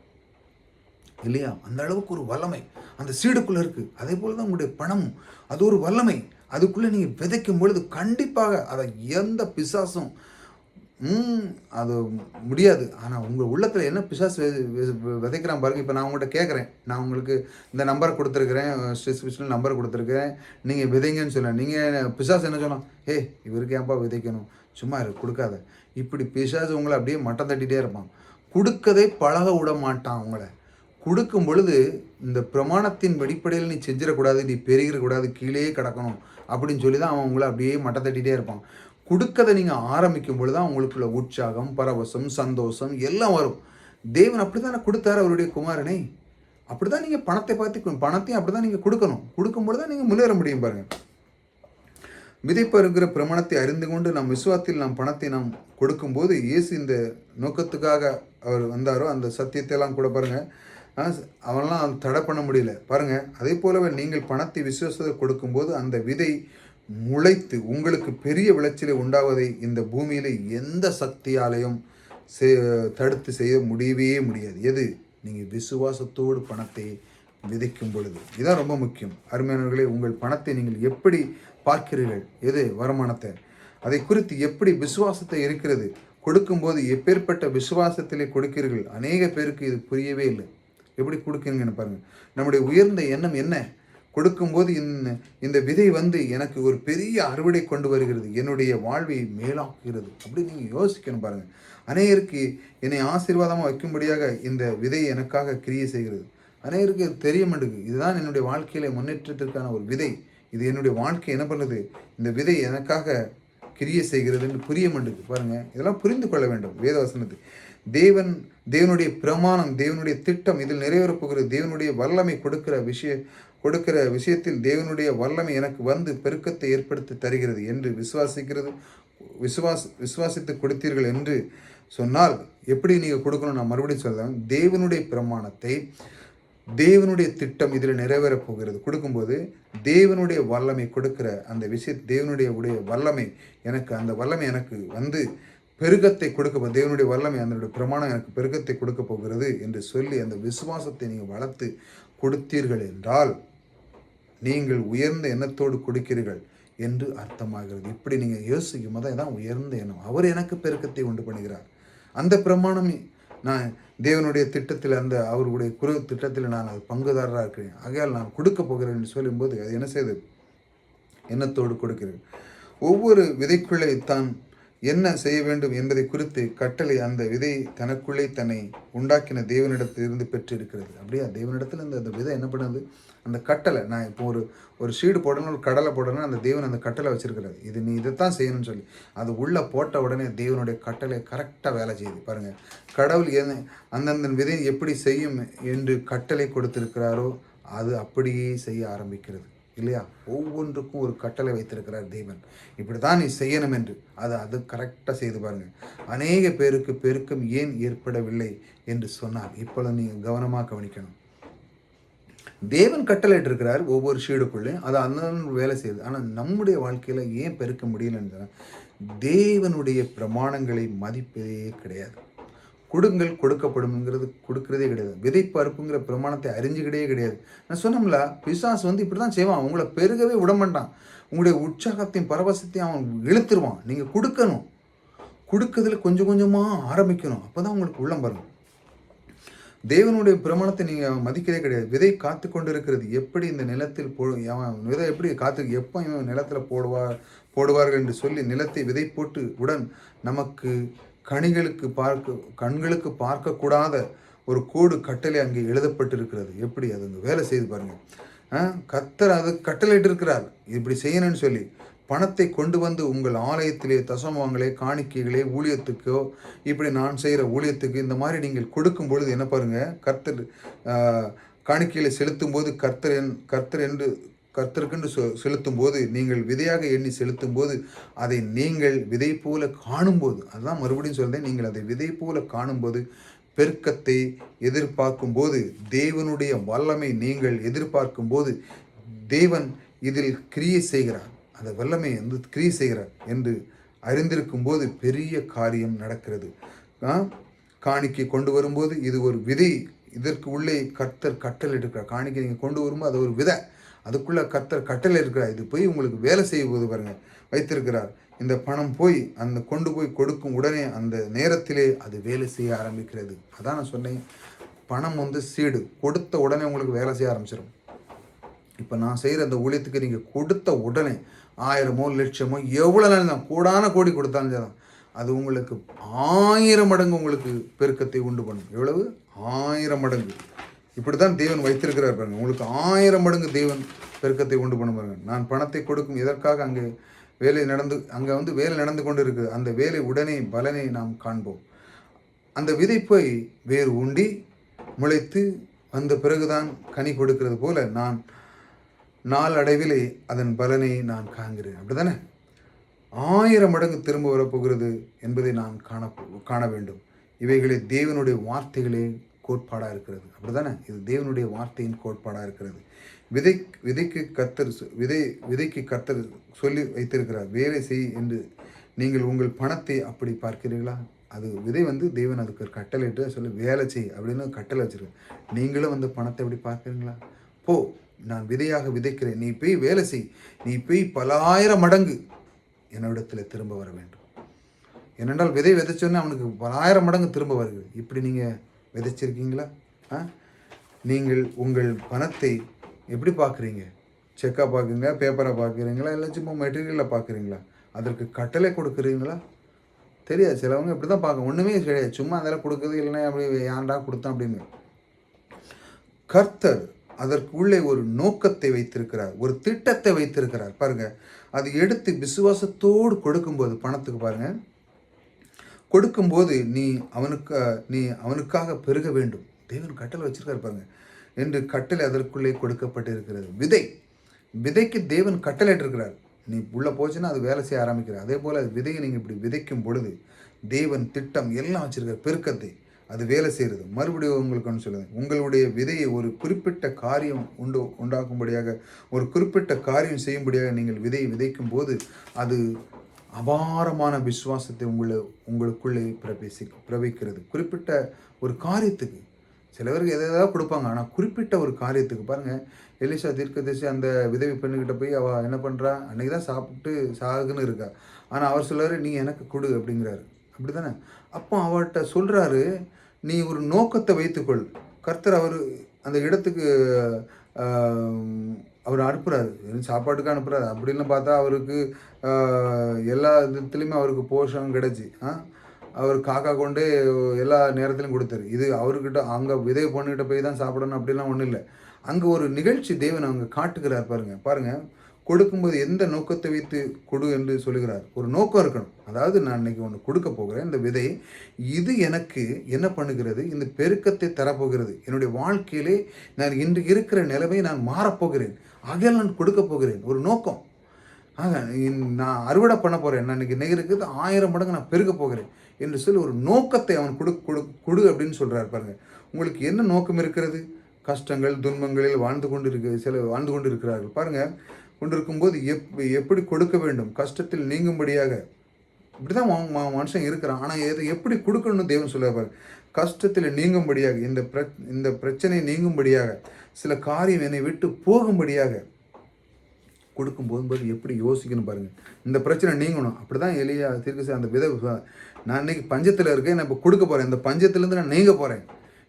இல்லையா? அந்த அளவுக்கு ஒரு வல்லமை அந்த சீடுக்குள்ளே இருக்குது. அதே போல் தான் உங்களுடைய பணமும் அது ஒரு வல்லமை. அதுக்குள்ளே நீங்கள் விதைக்கும் பொழுது கண்டிப்பாக அதை எந்த பிசாசும் அது முடியாது. ஆனால் உங்கள் உள்ளத்தில் என்ன பிசாசு விதைக்கிறான் பாருங்கள். இப்போ நான் உங்கள்கிட்ட கேட்குறேன், நான் உங்களுக்கு இந்த நம்பரை கொடுத்துருக்குறேன், ஸ்பெசிஃபிஷனல் நம்பர் கொடுத்துருக்குறேன், நீங்கள் விதைங்கன்னு சொல்லேன். நீங்கள் பிசாசு என்ன சொல்லலாம்? இவருக்கு ஏன்பா விதைக்கணும், சும்மா கொடுக்காத. இப்படி பிசாசு உங்களை அப்படியே மட்டம் தட்டிகிட்டே இருப்பான். கொடுக்கதை பழக விட மாட்டான். உங்களை கொடுக்கும் பொழுது இந்த பிரமாணத்தின் அடிப்படையில் நீ செஞ்சிடக்கூடாது, நீ பெருகிடக்கூடாது, கீழே கிடக்கணும் அப்படின்னு சொல்லி தான் அவன் உங்களை அப்படியே மட்டம் தட்டிகிட்டே இருப்பான். கொடுக்கதை நீங்கள் ஆரம்பிக்கும் பொழுது தான் உங்களுக்குள்ள உற்சாகம், பரவசம், சந்தோஷம் எல்லாம் வரும். தேவன் அப்படி தானே கொடுத்தாரு அவருடைய குமாரனை. அப்படி தான் நீங்கள் பணத்தையும் அப்படி தான் நீங்கள் கொடுக்கணும். கொடுக்கும்பொழுது தான் நீங்கள் முன்னேற முடியும் பாருங்கள். விதைப்பருங்கிற பிரமாணத்தை அறிந்து கொண்டு நம் விசுவாசத்தில் நாம் பணத்தை நாம் கொடுக்கும்போது இயேசு இந்த நோக்கத்துக்காக அவர் வந்தாரோ அந்த சத்தியத்தை எல்லாம் கூட பாருங்கள் அவன்லாம் தடை பண்ண முடியல பாருங்கள். அதே போலவே நீங்கள் பணத்தை விசுவாசத்தை கொடுக்கும்போது அந்த விதை முளைத்து உங்களுக்கு பெரிய விளைச்சலை உண்டாவதை இந்த பூமியில் எந்த சக்தியாலையும் தடுத்து செய்ய முடியவே முடியாது. எது? நீங்கள் விசுவாசத்தோடு பணத்தை விதைக்கும் பொழுது. இதுதான் ரொம்ப முக்கியம். அருமையானவர்களே, உங்கள் பணத்தை நீங்கள் எப்படி பார்க்கிறீர்கள்? எது வருமானத்தை, அதை குறித்து எப்படி விசுவாசத்தை இருக்கிறது கொடுக்கும்போது எப்பேற்பட்ட விசுவாசத்திலே கொடுக்கிறீர்கள்? அநேக பேருக்கு இது புரியவே இல்லை. எப்படி கொடுக்குறீங்கன்னு பாருங்கள். நம்முடைய உயர்ந்த எண்ணம் என்ன? கொடுக்கும்போது இந்த விதை வந்து எனக்கு ஒரு பெரிய அறுவடை கொண்டு வருகிறது, என்னுடைய வாழ்வை மேலாக்குகிறது அப்படி நீங்கள் யோசிக்கணும் பாருங்கள். அநேகருக்கு என்னை ஆசீர்வாதமாக வைக்கும்படியாக இந்த விதை எனக்காக கிரியை செய்கிறது. அநேகருக்கு தெரிய மாட்டேங்குது, இதுதான் என்னுடைய வாழ்க்கையில முன்னேற்றத்திற்கான ஒரு விதை, இது என்னுடைய வாழ்க்கை என்ன பண்ணுது, இந்த விதை எனக்காக கிரியை செய்கிறது என்று புரிய மாட்டேங்குது பாருங்கள். இதெல்லாம் புரிந்து கொள்ள வேண்டும். வேதவசனத்தை தேவனுடைய பிரமாணம், தேவனுடைய திட்டம் இதில் நிறைவேறப் போகிறது. தேவனுடைய வல்லமை கொடுக்கிற விஷயத்தில் தேவனுடைய வல்லமை எனக்கு வந்து பெருக்கத்தை ஏற்படுத்தி தருகிறது என்று விசுவாசித்து கொடுத்தீர்கள் என்று சொன்னால் எப்படி நீங்கள் கொடுக்கணும்? நான் மறுபடியும் சொல்கிறேன். தேவனுடைய பிரமாணத்தை, தேவனுடைய திட்டம் இதில் நிறைவேறப் போகிறது. கொடுக்கும்போது தேவனுடைய வல்லமை கொடுக்கிற அந்த தேவனுடைய வல்லமை அந்த வல்லமை எனக்கு வந்து பெருக்கத்தை கொடுக்க, தேவனுடைய வல்லமை அதனுடைய பிரமாணம் எனக்கு பெருக்கத்தை கொடுக்க போகிறது என்று சொல்லி அந்த விசுவாசத்தை நீங்கள் வளர்த்து கொடுத்தீர்கள் என்றால் நீங்கள் உயர்ந்த எண்ணத்தோடு கொடுக்கிறீர்கள் என்று அர்த்தமாகிறது. இப்படி நீங்கள் யோசிக்கும் போது தான் உயர்ந்த எண்ணம். அவர் எனக்கு பெருக்கத்தை உண்டு பண்ணுகிறார். அந்த பிரமாணம் நான் தேவனுடைய திட்டத்தில் அவருடைய திட்டத்தில் நான் அது பங்குதாரராக இருக்கிறேன், ஆகையால் நான் கொடுக்க போகிறேன் என்று சொல்லும்போது அது என்ன செய்து எண்ணத்தோடு கொடுக்கிறேன். ஒவ்வொரு விதைக்குள்ளே தான் என்ன செய்ய வேண்டும் என்பதை குறித்து கட்டளை அந்த விதை தனக்குள்ளே தன்னை உண்டாக்கின தேவனிடத்திலிருந்து பெற்று இருக்கிறது. அப்படியே தேவனிடத்தில் அந்த விதை என்ன பண்ணுது? அந்த கட்டளை, நான் இப்போ ஒரு ஷீடு போடணும், ஒரு கடலை போடணும், அந்த தேவன் அந்த கட்டளை வச்சிருக்கிறாரு, இது நீ இதைத்தான் செய்யணும்னு சொல்லி அது உள்ளே போட்ட உடனே தேவனுடைய கட்டளை கரெக்டாக வேலை செய்யுது பாருங்கள். கடவுள் அந்தந்த விதை எப்படி செய்யும் என்று கட்டளை கொடுத்திருக்கிறாரோ அது அப்படியே செய்ய ஆரம்பிக்கிறது இல்லையா? ஒவ்வொன்றுக்கும் ஒரு கட்டளை வைத்திருக்கிறார் தேவன், இப்படி தான் நீ செய்யணும் என்று. அது கரெக்டாக செய்து பாருங்கள். அநேக பேருக்கு பெருக்கம் ஏன் ஏற்படவில்லை என்று சொன்னால் இப்பொழுது நீங்கள் கவனமாக கவனிக்கணும். தேவன் கட்டளையிட்டு இருக்கிறார் ஒவ்வொரு ஷீடுக்குள்ளேயும், அது அந்த வேலை செய்யுது. ஆனால் நம்முடைய வாழ்க்கையில் ஏன் பெருக்க முடியலன்னு தேவனுடைய பிரமாணங்களை மதிப்பதே கிடையாது. கொடுங்கள் கொடுக்கப்படும்ங்கிறது கொடுக்கறதே கிடையாது. விதைப்பறுப்புங்கிற பிரமாணத்தை அறிஞ்சுக்கிட்டே கிடையாது. நான் சொன்னோம்ல, பிசாசு வந்து இப்படி தான் செய்வான், உங்களை பெருகவே விட மாட்டான். உங்களுடைய உற்சாகத்தையும் பரவசத்தையும் அவன் இழுத்துருவான். நீங்கள் கொடுக்கணும், கொடுக்கறதுல கொஞ்சம் கொஞ்சமாக ஆரம்பிக்கணும், அப்போ தான் உங்களுக்கு உள்ளம் வரும். தேவனுடைய பிரமாணத்தை நீங்கள் மதிக்கிறதே கிடையாது. விதை காத்து கொண்டு இருக்கிறது. எப்படி இந்த நிலத்தில் விதை எப்படி எப்போ இவன் நிலத்தில் போடுவார்கள் என்று சொல்லி நிலத்தை விதை போட்டு உடன் நமக்கு கண்களுக்கு பார்க்கக்கூடாத ஒரு கோடு கட்டளை அங்கே எழுதப்பட்டிருக்கிறது. எப்படி அது அங்கே வேலை செய்து பாருங்கள். கர்த்தர் அது கட்டளையிட்டு இருக்கிறார் இப்படி செய்யணும்னு சொல்லி. பணத்தை கொண்டு வந்து உங்கள் ஆலயத்திலே தசமங்களே காணிக்கைகளே ஊழியத்துக்கோ இப்படி நான் செய்கிற ஊழியத்துக்கு இந்த மாதிரி நீங்கள் கொடுக்கும் பொழுது என்ன பாருங்க, கர்த்தர் காணிக்கைகளை செலுத்தும் போது கர்த்தர் என்று கர்த்தருக்கென்று செலுத்தும் போது, நீங்கள் விதையாக எண்ணி செலுத்தும் போது, அதை நீங்கள் விதை போல காணும்போது, அதுதான் மறுபடியும் சொல்றேன், நீங்கள் அதை விதை போல காணும்போது, பெருக்கத்தை எதிர்பார்க்கும் போது, தேவனுடைய வல்லமை நீங்கள் எதிர்பார்க்கும் போது, தேவன் இதில் கிரியை செய்கிறார், அந்த வல்லமை வந்து கிரியை செய்கிறார் என்று அறிந்திருக்கும் போது பெரிய காரியம் நடக்கிறது. காணிக்கை கொண்டு வரும்போது இது ஒரு விதை, இதற்கு உள்ளே கர்த்தர் கட்டளை இருக்கிறார். காணிக்கை நீங்கள் கொண்டு வரும்போது அது ஒரு விதை, அதுக்குள்ளே கர்த்தர் கட்டளை இருக்கிறார். இது போய் உங்களுக்கு வேலை செய்யும் போது பாருங்க வைத்திருக்கிறார். இந்த பணம் போய் அந்த கொண்டு போய் கொடுக்கும் உடனே அந்த நேரத்திலே அது வேலை செய்ய ஆரம்பிக்கிறது. அதான் நான் சொன்னேன், பணம் வந்து சீடு, கொடுத்த உடனே உங்களுக்கு வேலை செய்ய ஆரம்பிச்சிடும். இப்போ நான் செய்கிற அந்த ஊழியத்துக்கு நீங்கள் கொடுத்த உடனே 1000மோ லட்சமோ எவ்வளோ நாள் தான் கோடான கோடி கொடுத்தாலும் தான் அது உங்களுக்கு 1000 மடங்கு உங்களுக்கு பெருக்கத்தை உண்டு பண்ணும். எவ்வளவு? 1000 மடங்கு. இப்படி தான் தேவன் வைத்திருக்கிறார் பாருங்க. உங்களுக்கு 1000 மடங்கு தேவன் பெருக்கத்தை உண்டு பண்ண பாருங்க. நான் பணத்தை கொடுக்கும் எதற்காக அங்கே அங்கே வந்து வேலை நடந்து கொண்டு இருக்குது. அந்த வேலை உடனே பலனை நாம் காண்போம். அந்த விதை போய் வேறு உண்டி முளைத்து வந்த பிறகுதான் கனி கொடுக்கிறது போல நான் நாளடைவிலே அதன் பலனை நான் காண்கிறேன். அப்படிதானே? 1000 மடங்கு திரும்ப வரப்போகிறது என்பதை நான் காண வேண்டும். இவைகளே தேவனுடைய வார்த்தைகளே கோட்பாடாக இருக்கிறது. அப்படிதானே? இது தேவனுடைய வார்த்தையின் கோட்பாடாக இருக்கிறது. விதைக்கு கர்த்தர் சொல்லி வைத்திருக்கிறார், வேலை செய் என்று. நீங்கள் உங்கள் பணத்தை அப்படி பார்க்கிறீர்களா? அது விதை வந்து தேவன் அதுக்கு கட்டளையிட்டு சொல்லி வேலை செய் அப்படின்னு கட்டளை வச்சிருக்கேன். நீங்களும் வந்து பணத்தை எப்படி பார்க்குறீங்களா? போ, நான் விதையாக விதைக்கிறேன், நீ போய் வேலை செய், நீ போய் பல 1000 மடங்கு என்னிடத்தில் திரும்ப வர வேண்டும். ஏனென்றால் விதை விதைச்சோன்னே அவனுக்கு பல 1000 மடங்கு திரும்ப வருகிறது. இப்படி நீங்கள் விதைச்சிருக்கீங்களா? நீங்கள் உங்கள் பணத்தை எப்படி பார்க்குறீங்க? செக்காக பார்க்குறீங்களா, பேப்பரை பார்க்குறீங்களா, இல்லை சும்மா மெட்டீரியலில் பார்க்குறீங்களா? அதற்கு கட்டளை கொடுக்குறீங்களா? தெரியாது. சிலவங்க இப்படி தான் பார்க்க, ஒன்றுமே கிடையாது, சும்மா அதெல்லாம் கொடுக்குறது, இல்லைன்னா அப்படி ஏன்டா கொடுத்தோம் அப்படின்னு. கர்த்தர் அதற்கு உள்ளே ஒரு நோக்கத்தை வைத்திருக்கிறார், ஒரு திட்டத்தை வைத்திருக்கிறார் பாருங்க. அது எடுத்து விசுவாசத்தோடு கொடுக்கும்போது பணத்துக்கு பாருங்க, கொடுக்கும்போது நீ அவனுக்காக பெருக வேண்டும். தேவன் கட்டளை வச்சிருக்காரு பாருங்க என்று கட்டளை அதற்குள்ளே கொடுக்கப்பட்டு இருக்கிறது. விதைக்கு தேவன் கட்டளை இருக்கிறார். நீ உள்ள போச்சுன்னா அது வேலை செய்ய ஆரம்பிக்கிறார். அதே போல் அது விதையை நீங்கள் இப்படி விதைக்கும் பொழுது தேவன் திட்டம் எல்லாம் வச்சிருக்கார், பெருக்கத்தை அது வேலை செய்கிறது. மறுபடியும் உங்களுக்கு ஒன்று சொல்லுங்கள், உங்களுடைய விதையை ஒரு குறிப்பிட்ட காரியம் உண்டாக்கும்படியாக, ஒரு குறிப்பிட்ட காரியம் செய்யும்படியாக நீங்கள் விதையை விதைக்கும் போது அது அபாரமான விசுவாசத்தை உங்களுக்குள்ளே பிரவைக்கிறது. குறிப்பிட்ட ஒரு காரியத்துக்கு, சில பேருக்கு எதாவது கொடுப்பாங்க, ஆனால் குறிப்பிட்ட ஒரு காரியத்துக்கு பாருங்கள். எலிசா தீர்க்கதரிசி அந்த விதவை பெண்ணுக்கிட்ட போய் அவள் என்ன பண்ணுறா, அன்றைக்கி தான் சாப்பிட்டு சாகுன்னு இருக்கா, ஆனால் அவர் சொல்கிறாரு நீ எனக்கு கொடு அப்படிங்கிறாரு. அப்படி தானே? அப்போ அவர்கிட்ட சொல்கிறாரு, நீ ஒரு நோக்கத்தை வைத்துக்கொள். கர்த்தர் அவர் அந்த இடத்துக்கு அவர் அனுப்புகிறாரு, சாப்பாட்டுக்கு அனுப்புகிறாரு. அப்படின்னு பார்த்தா அவருக்கு எல்லா விதத்துலேயுமே அவருக்கு போஷம் கிடச்சி, அவர் காக்கா கொண்டே எல்லா நேரத்திலையும் கொடுத்தாரு. இது அவர்கிட்ட அங்கே விதை பொண்ணுக்கிட்ட போய் தான் சாப்பிடணும் அப்படிலாம் ஒன்றும் இல்லை. அங்கே ஒரு நிகழ்ச்சி தேவன் அவங்க காட்டுகிறார் பாருங்கள். கொடுக்கும்போது எந்த நோக்கத்தை வைத்து கொடு என்று சொல்லுகிறார். ஒரு நோக்கம் இருக்கணும். அதாவது நான் இன்னைக்கு ஒன்று கொடுக்க போகிறேன், இந்த விதை இது எனக்கு என்ன பண்ணுகிறது, இந்த பெருக்கத்தை தரப்போகிறது. என்னுடைய வாழ்க்கையிலே நான் இன்று இருக்கிற நிலைமை நான் மாறப்போகிறேன், ஆகையால் நான் கொடுக்க போகிறேன். ஒரு நோக்கம். நான் அறுவடை பண்ண போகிறேன், நான் இன்னைக்கு இருக்கிறது 1000 மடங்கு நான் பெருக்க போகிறேன் என்று சொல்லி ஒரு நோக்கத்தை அவன் கொடு அப்படின்னு சொல்கிறார் பாருங்க. உங்களுக்கு என்ன நோக்கம் இருக்கிறது? கஷ்டங்கள் துன்பங்களில் வாழ்ந்து கொண்டு இருக்கிறார்கள் பாருங்கள். கொண்டிருக்கும்போது எப்படி கொடுக்க வேண்டும், கஷ்டத்தில் நீங்கும்படியாக. இப்படி தான் மனுஷன் இருக்கிறான். ஆனால் எப்படி கொடுக்கணும்னு தேவன் சொல்லுவார். கஷ்டத்தில் நீங்கும்படியாக, இந்த பிரச்சனை நீங்கும்படியாக, சில காரியம் என்னை விட்டு போகும்படியாக கொடுக்கும் போகும்போது எப்படி யோசிக்கணும் பாருங்கள். இந்த பிரச்சனை நீங்கணும். அப்படி தான் எலியா தீர்க்கதரிசி அந்த விதை, நான் இன்னைக்கு பஞ்சத்தில் இருக்கேன், நான் இப்போ கொடுக்க போகிறேன், இந்த பஞ்சத்துலேருந்து நான் நீங்க போகிறேன்,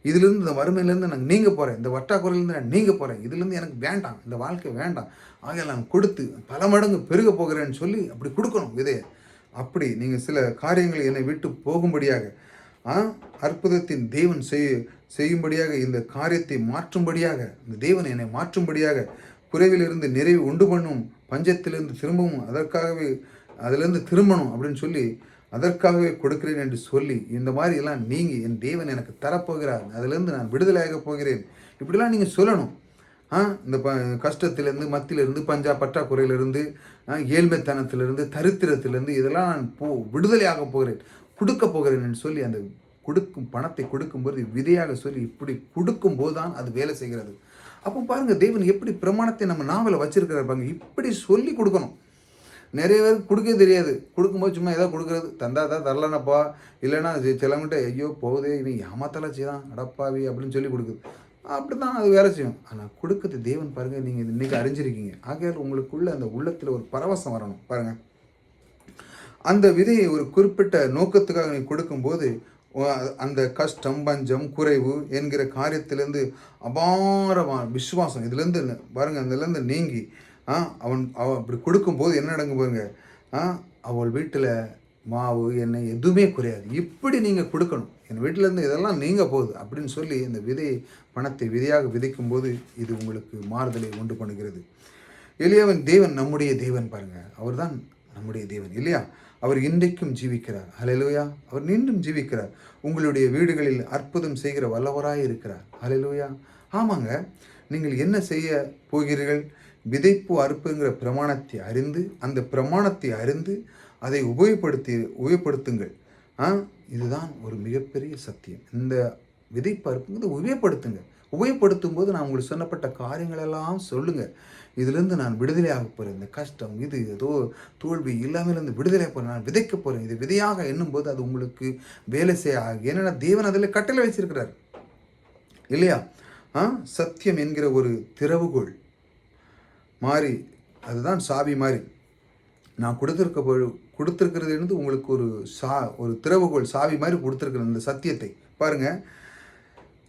இதிலிருந்து இந்த வறுமையிலேருந்து நான் நீங்க போகிறேன், இந்த வட்டாக்குறையிலேருந்து நான் நீங்க போகிறேன், இதுலேருந்து எனக்கு வேண்டாம், இந்த வாழ்க்கை வேண்டாம், ஆக நான் கொடுத்து பல மடங்கு பெருக போகிறேன்னு சொல்லி அப்படி கொடுக்கணும் விதையை. அப்படி நீங்கள் சில காரியங்கள் என்னை விட்டு போகும்படியாக அற்புதத்தின் தேவன் செய்யும்படியாக, இந்த காரியத்தை மாற்றும்படியாக, இந்த தேவன் என்னை மாற்றும்படியாக, குறைவிலிருந்து நிறைவு உண்டு பண்ணும், பஞ்சத்திலிருந்து திரும்பவும் அதிலிருந்து திரும்பணும் அப்படின்னு சொல்லி அதற்காகவே கொடுக்கிறேன் என்று சொல்லி, இந்த மாதிரி எல்லாம் நீங்கி என் தேவன் எனக்கு தரப்போகிறார், அதிலிருந்து நான் விடுதலையாக போகிறேன், இப்படிலாம் நீங்கள் சொல்லணும். இந்த கஷ்டத்திலேருந்து, மத்தியிலிருந்து, பற்றாக்குறையிலிருந்து, ஏழ்மைத்தனத்திலிருந்து, தரித்திரத்திலிருந்து இதெல்லாம் நான் விடுதலையாக போகிறேன், கொடுக்க போகிறேன் என்று சொல்லி அந்த பணத்தை கொடுக்கும்போது விதையாக சொல்லி இப்படி கொடுக்கும்போது தான் அது வேலை செய்கிறது. அப்போ பாருங்கள், தேவன் எப்படி பிரமாணத்தை நம்ம நாவலை வச்சிருக்கிறார் பாருங்க. இப்படி சொல்லி கொடுக்கணும். நிறைய பேருக்கு கொடுக்க தெரியாது. கொடுக்கும்போது சும்மா ஏதாவது கொடுக்குறது, தந்தா தான் தரலனப்பா, இல்லைன்னா சிலவங்கிட்ட ஐயோ போகுதே இவன் ஏமாத்தலாம் செய்தான் அடப்பாவி அப்படின்னு சொல்லி கொடுக்குது. அப்படி தான் அது வேலை செய்யும். ஆனால் கொடுக்குறது தேவன் பாருங்கள். நீங்கள் இன்றைக்கி அறிஞ்சிருக்கீங்க. ஆகையால் உங்களுக்குள்ள அந்த உள்ளத்தில் ஒரு பரவசம் வரணும் பாருங்கள். அந்த விதையை ஒரு குறிப்பிட்ட நோக்கத்துக்காக நீங்கள் கொடுக்கும்போது அந்த கஷ்டம், பஞ்சம், குறைவு என்கிற காரியத்திலேருந்து அபாரமான விசுவாசம் இதுலேருந்து பாருங்கள், அதுலேருந்து நீங்கி அவன் அப்படி கொடுக்கும்போது என்ன நடக்கும் பாருங்க, அவள் வீட்டில் மாவு, எண்ணெய் எதுவுமே குறையாது. இப்படி நீங்கள் கொடுக்கணும், என் வீட்டிலேருந்து இதெல்லாம் நீங்கள் போகுது அப்படின்னு சொல்லி இந்த பணத்தை விதையாக விதைக்கும் போது இது உங்களுக்கு மாறுதலை உண்டு பண்ணுகிறது. எலியாவின் தேவன் நம்முடைய தேவன் பாருங்கள். அவர் தான் நம்முடைய தேவன் இல்லையா? அவர் இன்றைக்கும் ஜீவிக்கிறார். ஹல்லேலூயா. அவர் மீண்டும் ஜீவிக்கிறார். உங்களுடைய வீடுகளில் அற்புதம் செய்கிற வல்லவராய் இருக்கிறார். ஹல்லேலூயா. ஆமாங்க, நீங்கள் என்ன செய்ய போகிறீர்கள்? விதைப்பு அறுப்புங்கிற பிரமாணத்தை அறிந்து, அந்த பிரமாணத்தை அறிந்து அதை உபயோகப்படுத்துங்கள். இதுதான் ஒரு மிகப்பெரிய சத்தியம். இந்த விதைப்பு அறுப்புங்கிறது உபயோகப்படுத்துங்க. உபயோகப்படுத்தும் போது நான் உங்களுக்கு சொன்னப்பட்ட காரியங்களெல்லாம் சொல்லுங்கள். இதிலிருந்து நான் விடுதலையாக போகிறேன், இந்த கஷ்டம், இது ஏதோ தோல்வி இல்லாமலேருந்து விடுதலை போகிறேன், நான் விதைக்க போகிறேன், இது விதையாக எண்ணும்போது அது உங்களுக்கு வேலை செய்ய ஆகும். ஏன்னா தேவன் அதில் கட்டளை வச்சிருக்கிறார் இல்லையா? சத்தியம் என்கிற ஒரு திறவுகோள் மாறி, அதுதான் சாவி மாதிரி நான் கொடுத்துருக்கிறது இருந்து உங்களுக்கு ஒரு திறவுகோள் சாவி மாதிரி கொடுத்துருக்குறேன். இந்த சத்தியத்தை பாருங்கள்.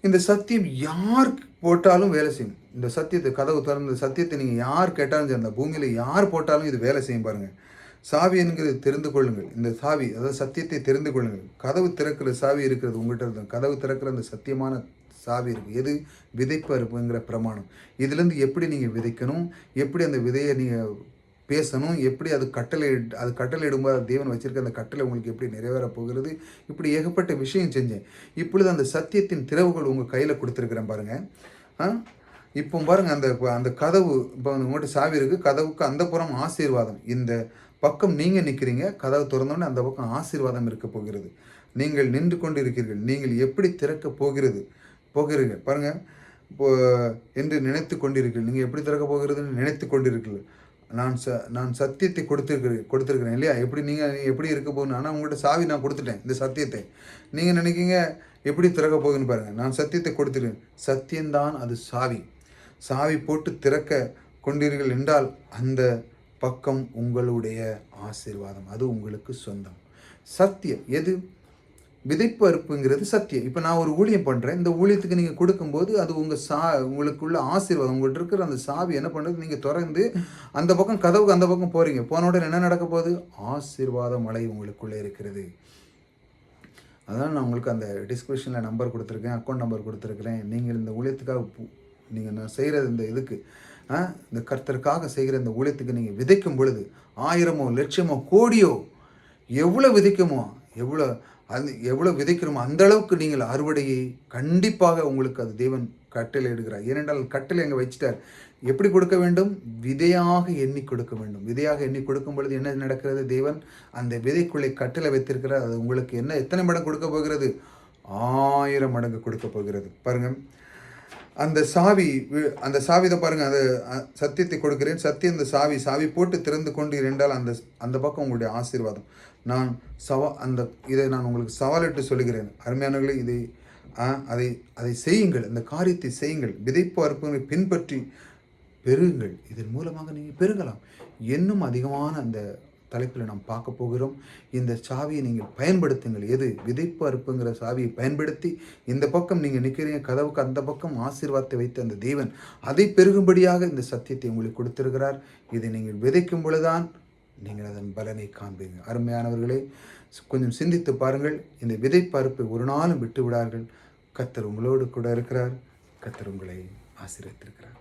இந்த சத்தியம் யார் போட்டாலும் வேலை செய்யும். இந்த சத்தியத்தை கதவு திறந்த சத்தியத்தை நீங்கள் யார் கேட்டாலும் சரி, அந்த பூமியில் யார் போட்டாலும் இது வேலை செய்யும் பாருங்கள். சாவி என்கிறது தெரிந்து கொள்ளுங்கள். இந்த சாவி, அதாவது சத்தியத்தை தெரிந்து கொள்ளுங்கள். கதவு திறக்கிற சாவி இருக்கிறது உங்கள்கிட்ட இருந்து. கதவு திறக்கிற அந்த சத்தியமான சாவி இருக்குது. எது? விதைப்பு அறுப்புங்கிற பிரமாணம். இதுலேருந்து எப்படி நீங்கள் விதைக்கணும், எப்படி அந்த விதையை நீங்கள் பேசணும், எப்படி அது கட்டளையிடும்போது தேவன் வச்சிருக்க அந்த கட்டளை உங்களுக்கு எப்படி நிறைவேற போகிறது, இப்படி ஏகப்பட்ட விஷயம் செஞ்சேன். இப்பொழுது அந்த சத்தியத்தின் திறவுகள் உங்கள் கையில் கொடுத்துருக்குறேன் பாருங்கள். இப்போ பாருங்கள், அந்த கதவு இப்போ உங்கள்கிட்ட சாவி இருக்குது. கதவுக்கு அந்த புறம் ஆசீர்வாதம், இந்த பக்கம் நீங்கள் நிற்கிறீங்க. கதவு திறந்தோடனே அந்த பக்கம் ஆசீர்வாதம் இருக்க போகிறது. நீங்கள் நின்று கொண்டு இருக்கிறீர்கள். நீங்கள் எப்படி திறக்க போகிறீங்க பாருங்கள். இப்போ என்று நினைத்து கொண்டிருக்கிறீர்கள். நீங்கள் எப்படி திறக்க போகிறதுன்னு நினைத்து கொண்டிருக்கிறீர்கள். நான் சத்தியத்தை கொடுத்துருக்கிறேன் இல்லையா? நீங்கள் எப்படி இருக்க போகணும்? ஆனால் உங்கள்கிட்ட சாவி நான் கொடுத்துட்டேன், இந்த சத்தியத்தை. நீங்கள் நினைக்கிங்க எப்படி திறக்க போகுதுன்னு பாருங்கள். நான் சத்தியத்தை கொடுத்துருக்கேன். சத்தியம்தான் அது சாவி போட்டு திறக்க கொண்டீர்கள் என்றால் அந்த பக்கம் உங்களுடைய ஆசீர்வாதம், அது உங்களுக்கு சொந்தம். சத்தியம் எது? விதைப்பு அறுப்புங்கிறது சத்தியம். இப்போ நான் ஒரு ஊழியம் பண்ணுறேன். இந்த ஊழியத்துக்கு நீங்கள் கொடுக்கும்போது அது உங்களுக்குள்ள ஆசீர்வாதம். உங்கள்கிட்ட இருக்கிற அந்த சாவி என்ன பண்ணுறது? நீங்கள் திறந்து அந்த பக்கம் கதவுக்கு அந்த பக்கம் போகிறீங்க. போன உடனே என்ன நடக்க போகுது? ஆசீர்வாத மழை உங்களுக்குள்ளே இருக்கிறது. அதான் நான் உங்களுக்கு அந்த டிஸ்கிரிப்ஷனில் நம்பர் கொடுத்துருக்கேன், அக்கௌண்ட் நம்பர் கொடுத்துருக்குறேன். நீங்கள் இந்த ஊழியத்துக்காக நான் செய்கிறது இந்த இதுக்கு இந்த கர்த்தருக்காக செய்கிற இந்த ஊழியத்துக்கு நீங்கள் விதைக்கும் பொழுது 1000மோ லட்சமோ கோடியோ எவ்வளோ விதைக்குமோ, எவ்வளோ விதைக்கிறோமோ அந்த அளவுக்கு நீங்கள் அறுவடையை கண்டிப்பாக உங்களுக்கு அது தேவன் கட்டளை எடுக்கிறார். ஏனென்றால் கட்டளை அங்கே வச்சுட்டார். எப்படி கொடுக்க வேண்டும்? விதையாக எண்ணி கொடுக்க வேண்டும். விதையாக எண்ணி கொடுக்கும் பொழுது என்ன நடக்கிறது? தேவன் அந்த விதைக்குள்ளே கட்டளை வைத்திருக்கிறார். அது உங்களுக்கு எத்தனை மடங்கு கொடுக்க போகிறது? 1000 மடங்கு கொடுக்க போகிறது. பாருங்கள், அந்த சாவிதை பாருங்கள். அந்த சத்தியத்தை கொடுக்கிறேன். சத்தியம் இந்த சாவி போட்டு திறந்து கொண்டு இருந்தால் அந்த பக்கம் உங்களுடைய ஆசீர்வாதம். இதை நான் உங்களுக்கு சவாலிட்டு சொல்லுகிறேன். அருமையானவர்களே, அதை செய்யுங்கள். அந்த காரியத்தை செய்யுங்கள். விதைப்பு அறுப்புகளை பின்பற்றி பெறுங்கள். இதன் மூலமாக நீங்கள் பெருகலாம். இன்னும் அதிகமான அந்த தலைப்பில் நாம் பார்க்க போகிறோம். இந்த சாவியை நீங்கள் பயன்படுத்துங்கள். எது? விதைப்பு அறுப்புங்கிற சாவியை பயன்படுத்தி இந்த பக்கம் நீங்கள் நிற்கிறீங்க, கதவுக்கு அந்த பக்கம் ஆசீர்வாதத்தை வைத்து அந்த தேவன் அதை பெருகும்படியாக இந்த சத்தியத்தை உங்களுக்கு கொடுத்திருக்கிறார். இதை நீங்கள் விதைக்கும் பொழுதுதான் நீங்கள் அதன் பலனை காண்பீங்க. அருமையானவர்களே, கொஞ்சம் சிந்தித்து பாருங்கள். இந்த விதை பருப்பை ஒரு நாளும் விட்டு விடார்கள். கர்த்தர் உங்களோடு கூட இருக்கிறார். கர்த்தர் உங்களை ஆசீர்வதித்திருக்கிறார்.